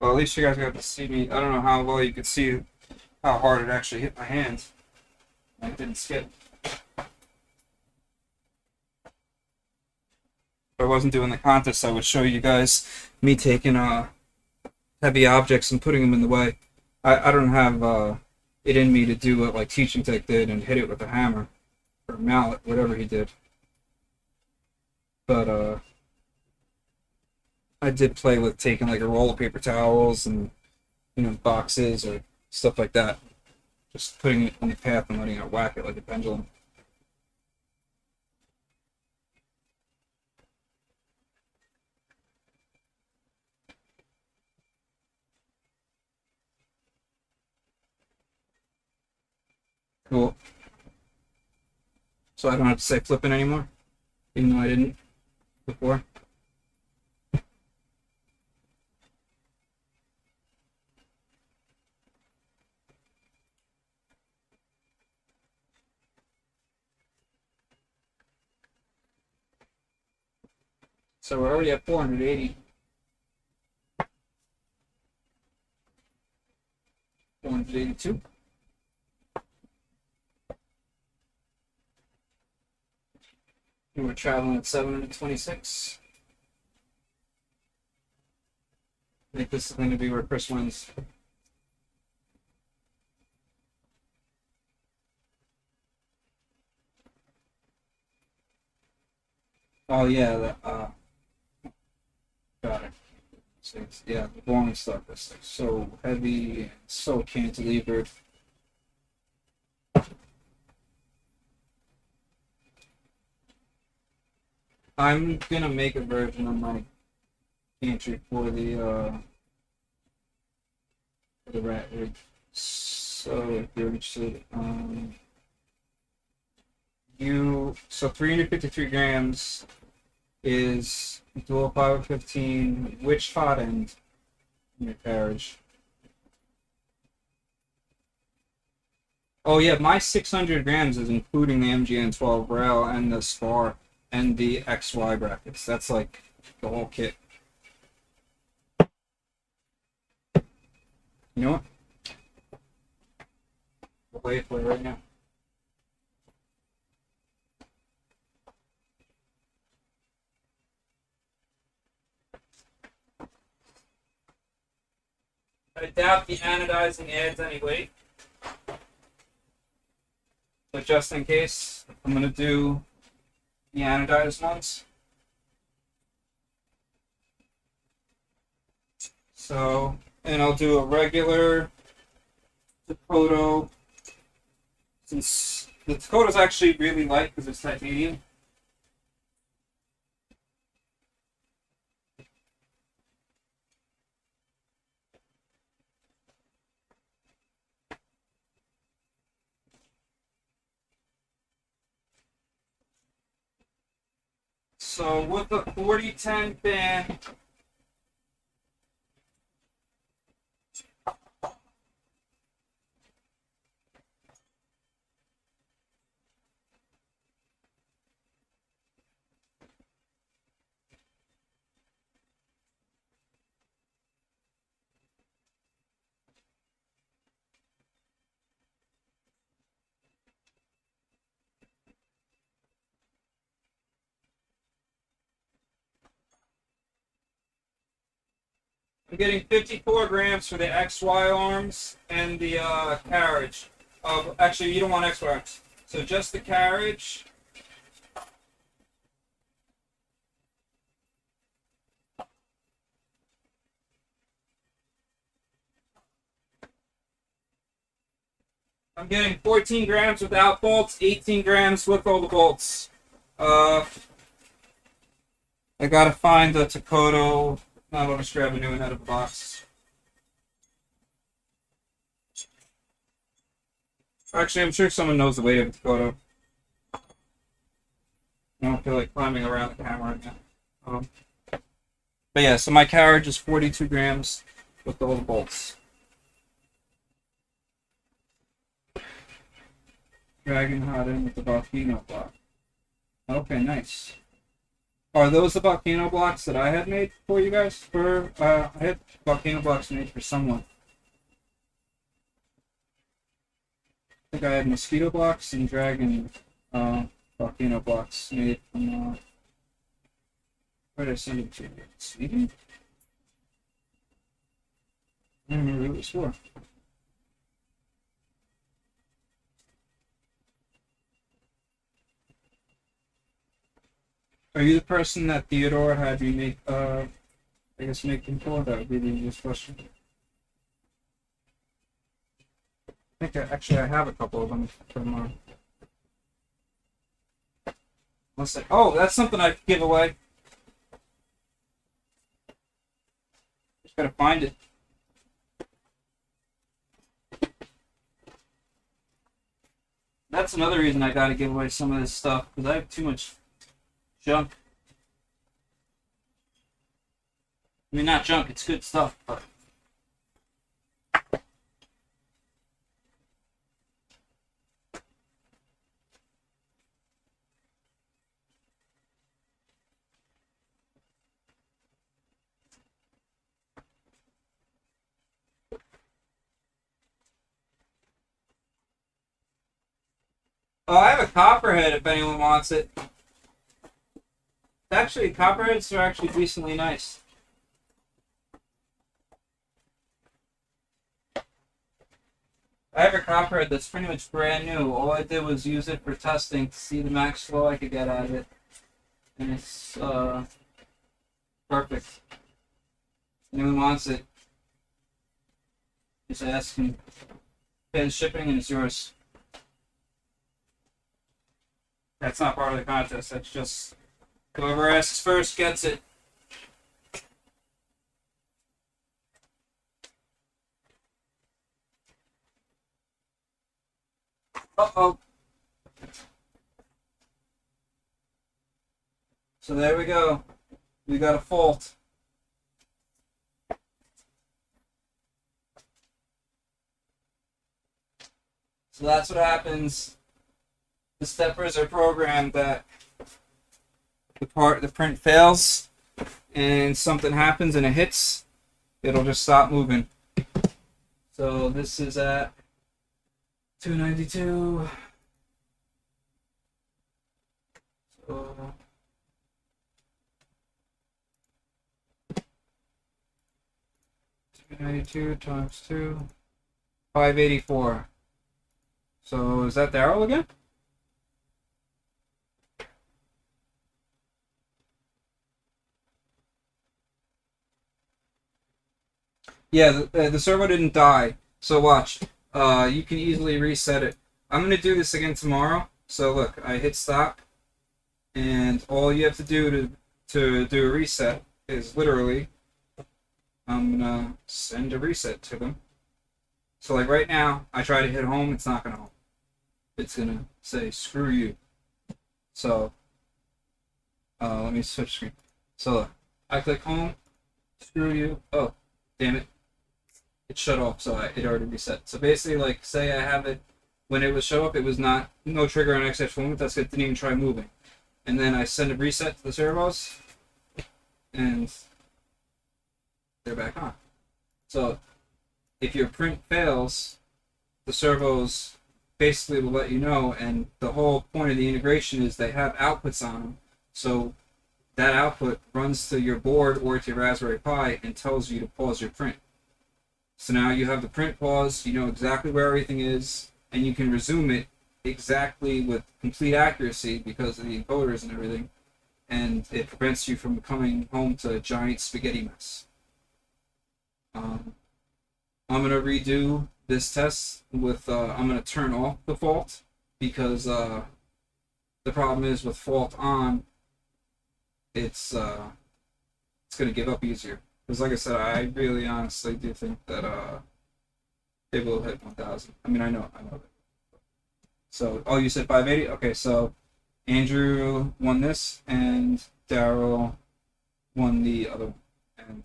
Well, at least you guys got to see me. I don't know how well you could see how hard it actually hit my hands. It didn't skip. If I wasn't doing the contest, I would show you guys me taking heavy objects and putting them in the way. I don't have it in me to do what like Teaching Tech did and hit it with a hammer or a mallet, whatever he did. But I did play with taking like a roll of paper towels and boxes or stuff like that, just putting it in the path and letting it whack it like a pendulum. Cool. So I don't have to say flipping anymore, even though I didn't before. So we're already at 480. 482. And we're traveling at 726. I think this is going to be where Chris wins. Oh yeah, got it. So yeah, the boring stuff is like so heavy and so cantilevered. I'm gonna make a version of my pantry for the rat rig. So if you're interested, so 353 grams is dual 515. Which hot end in your carriage? Oh yeah, my 600 grams is including the MGN 12 rail and the spar and the XY brackets. That's like the whole kit. You know what? I'll wait for it right now. I doubt the anodizing adds any weight. But just in case, I'm going to do the anodized ones. So, and I'll do a regular Dakota. Since the Dakota's actually really light because it's titanium. So with the 4010 fan, I'm getting 54 grams for the XY arms and the carriage. Actually, you don't want XY arms. So just the carriage. I'm getting 14 grams without bolts, 18 grams with all the bolts. I gotta find the Takoto. I'll just grab a new one out of the box. Actually, I'm sure someone knows the weight of a Takoto. I don't feel like climbing around the camera right now. But yeah, so my carriage is 42 grams with all the bolts. Dragon hot in with the volcano block. Okay, nice. Are those the volcano blocks that I had made for you guys? I had volcano blocks made for someone. I think I had mosquito blocks and dragon volcano blocks made from where did I send it to? Sweden? I don't remember who it was for. Are you the person that Theodore had you make, I guess make them for? That would be the easiest question. I think actually I have a couple of them from, oh, that's something I could give away. Just gotta find it. That's another reason I gotta give away some of this stuff, because I have too much junk. I mean, not junk, it's good stuff, but oh, I have a copperhead if anyone wants it. Actually, copperheads are actually decently nice. I have a copperhead that's pretty much brand new. All I did was use it for testing to see the max flow I could get out of it. And it's perfect. If anyone wants it, just ask and pay the shipping and it's yours. That's not part of the contest, that's just whoever asks first gets it. Uh-oh. So there we go. We got a fault. So that's what happens. The steppers are programmed that the print fails and something happens and it hits, it'll just stop moving. So this is at 292. So 292 times 2, 584. So is that the arrow again? Yeah, the servo didn't die. So watch. You can easily reset it. I'm gonna do this again tomorrow. So look, I hit stop, and all you have to do to do a reset is literally, I'm gonna send a reset to them. So like right now, I try to hit home, it's not gonna home. It's gonna say screw you. So let me switch screen. So look, I click home, screw you. Oh, damn it. It shut off, so it already reset. So basically, like, say I have it, when it was show up, it was no trigger on XH moment, that's it, didn't even try moving. And then I send a reset to the servos, and they're back on. So, if your print fails, the servos basically will let you know, and the whole point of the integration is they have outputs on them, so that output runs to your board or to your Raspberry Pi and tells you to pause your print. So now you have the print pause, you know exactly where everything is, and you can resume it exactly with complete accuracy because of the encoders and everything, and it prevents you from coming home to a giant spaghetti mess. I'm going to redo this test with I'm gonna turn off the fault, because the problem is with fault on, it's gonna give up easier. Because like I said, I really honestly do think that it will hit 1,000. I mean, I know that. So, oh, you said 580? Okay, so Andrew won this, and Daryl won the other one. And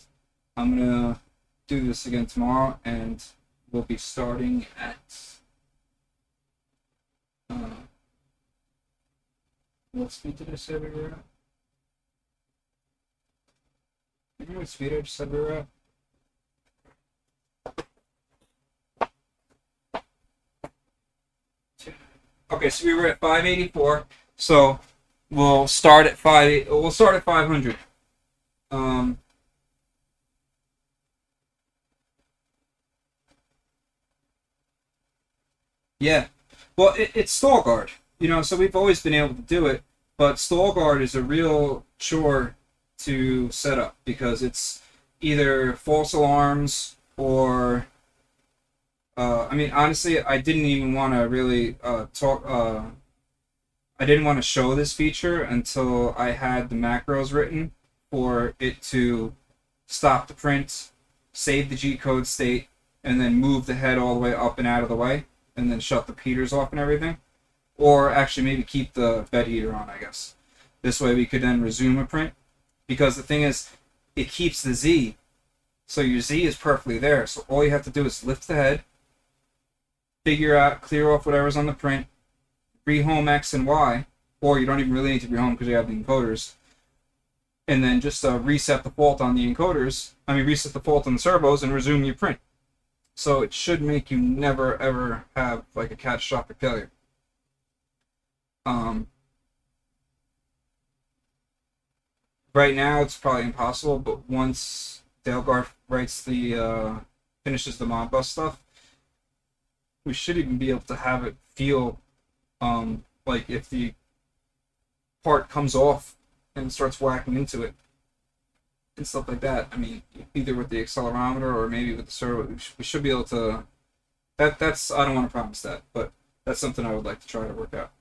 I'm gonna do this again tomorrow, and we'll be starting at what speed did I say we were at? Remember what speed I just said we were at? Okay, so we were at 584. So we'll start at 500. Yeah. Well, it's stall guard, so we've always been able to do it, but stall guard is a real chore to set up, because it's either false alarms or I mean, honestly, I didn't even want to really I didn't want to show this feature until I had the macros written for it to stop the print, save the G-code state, and then move the head all the way up and out of the way, and then shut the heaters off and everything. Or actually maybe keep the bed heater on, I guess. This way we could then resume a print. Because the thing is, it keeps the Z. So your Z is perfectly there. So all you have to do is lift the head, figure out, clear off whatever's on the print, rehome X and Y, or you don't even really need to rehome because you have the encoders, and then just reset the fault on the encoders, reset the fault on the servos and resume your print. So it should make you never ever have like a catastrophic failure. Right now it's probably impossible, but once Dalegar writes finishes the Modbus stuff, we should even be able to have it feel like if the part comes off and starts whacking into it and stuff like that. I mean, either with the accelerometer or maybe with the servo, we should be able to. That's I don't want to promise that, but that's something I would like to try to work out.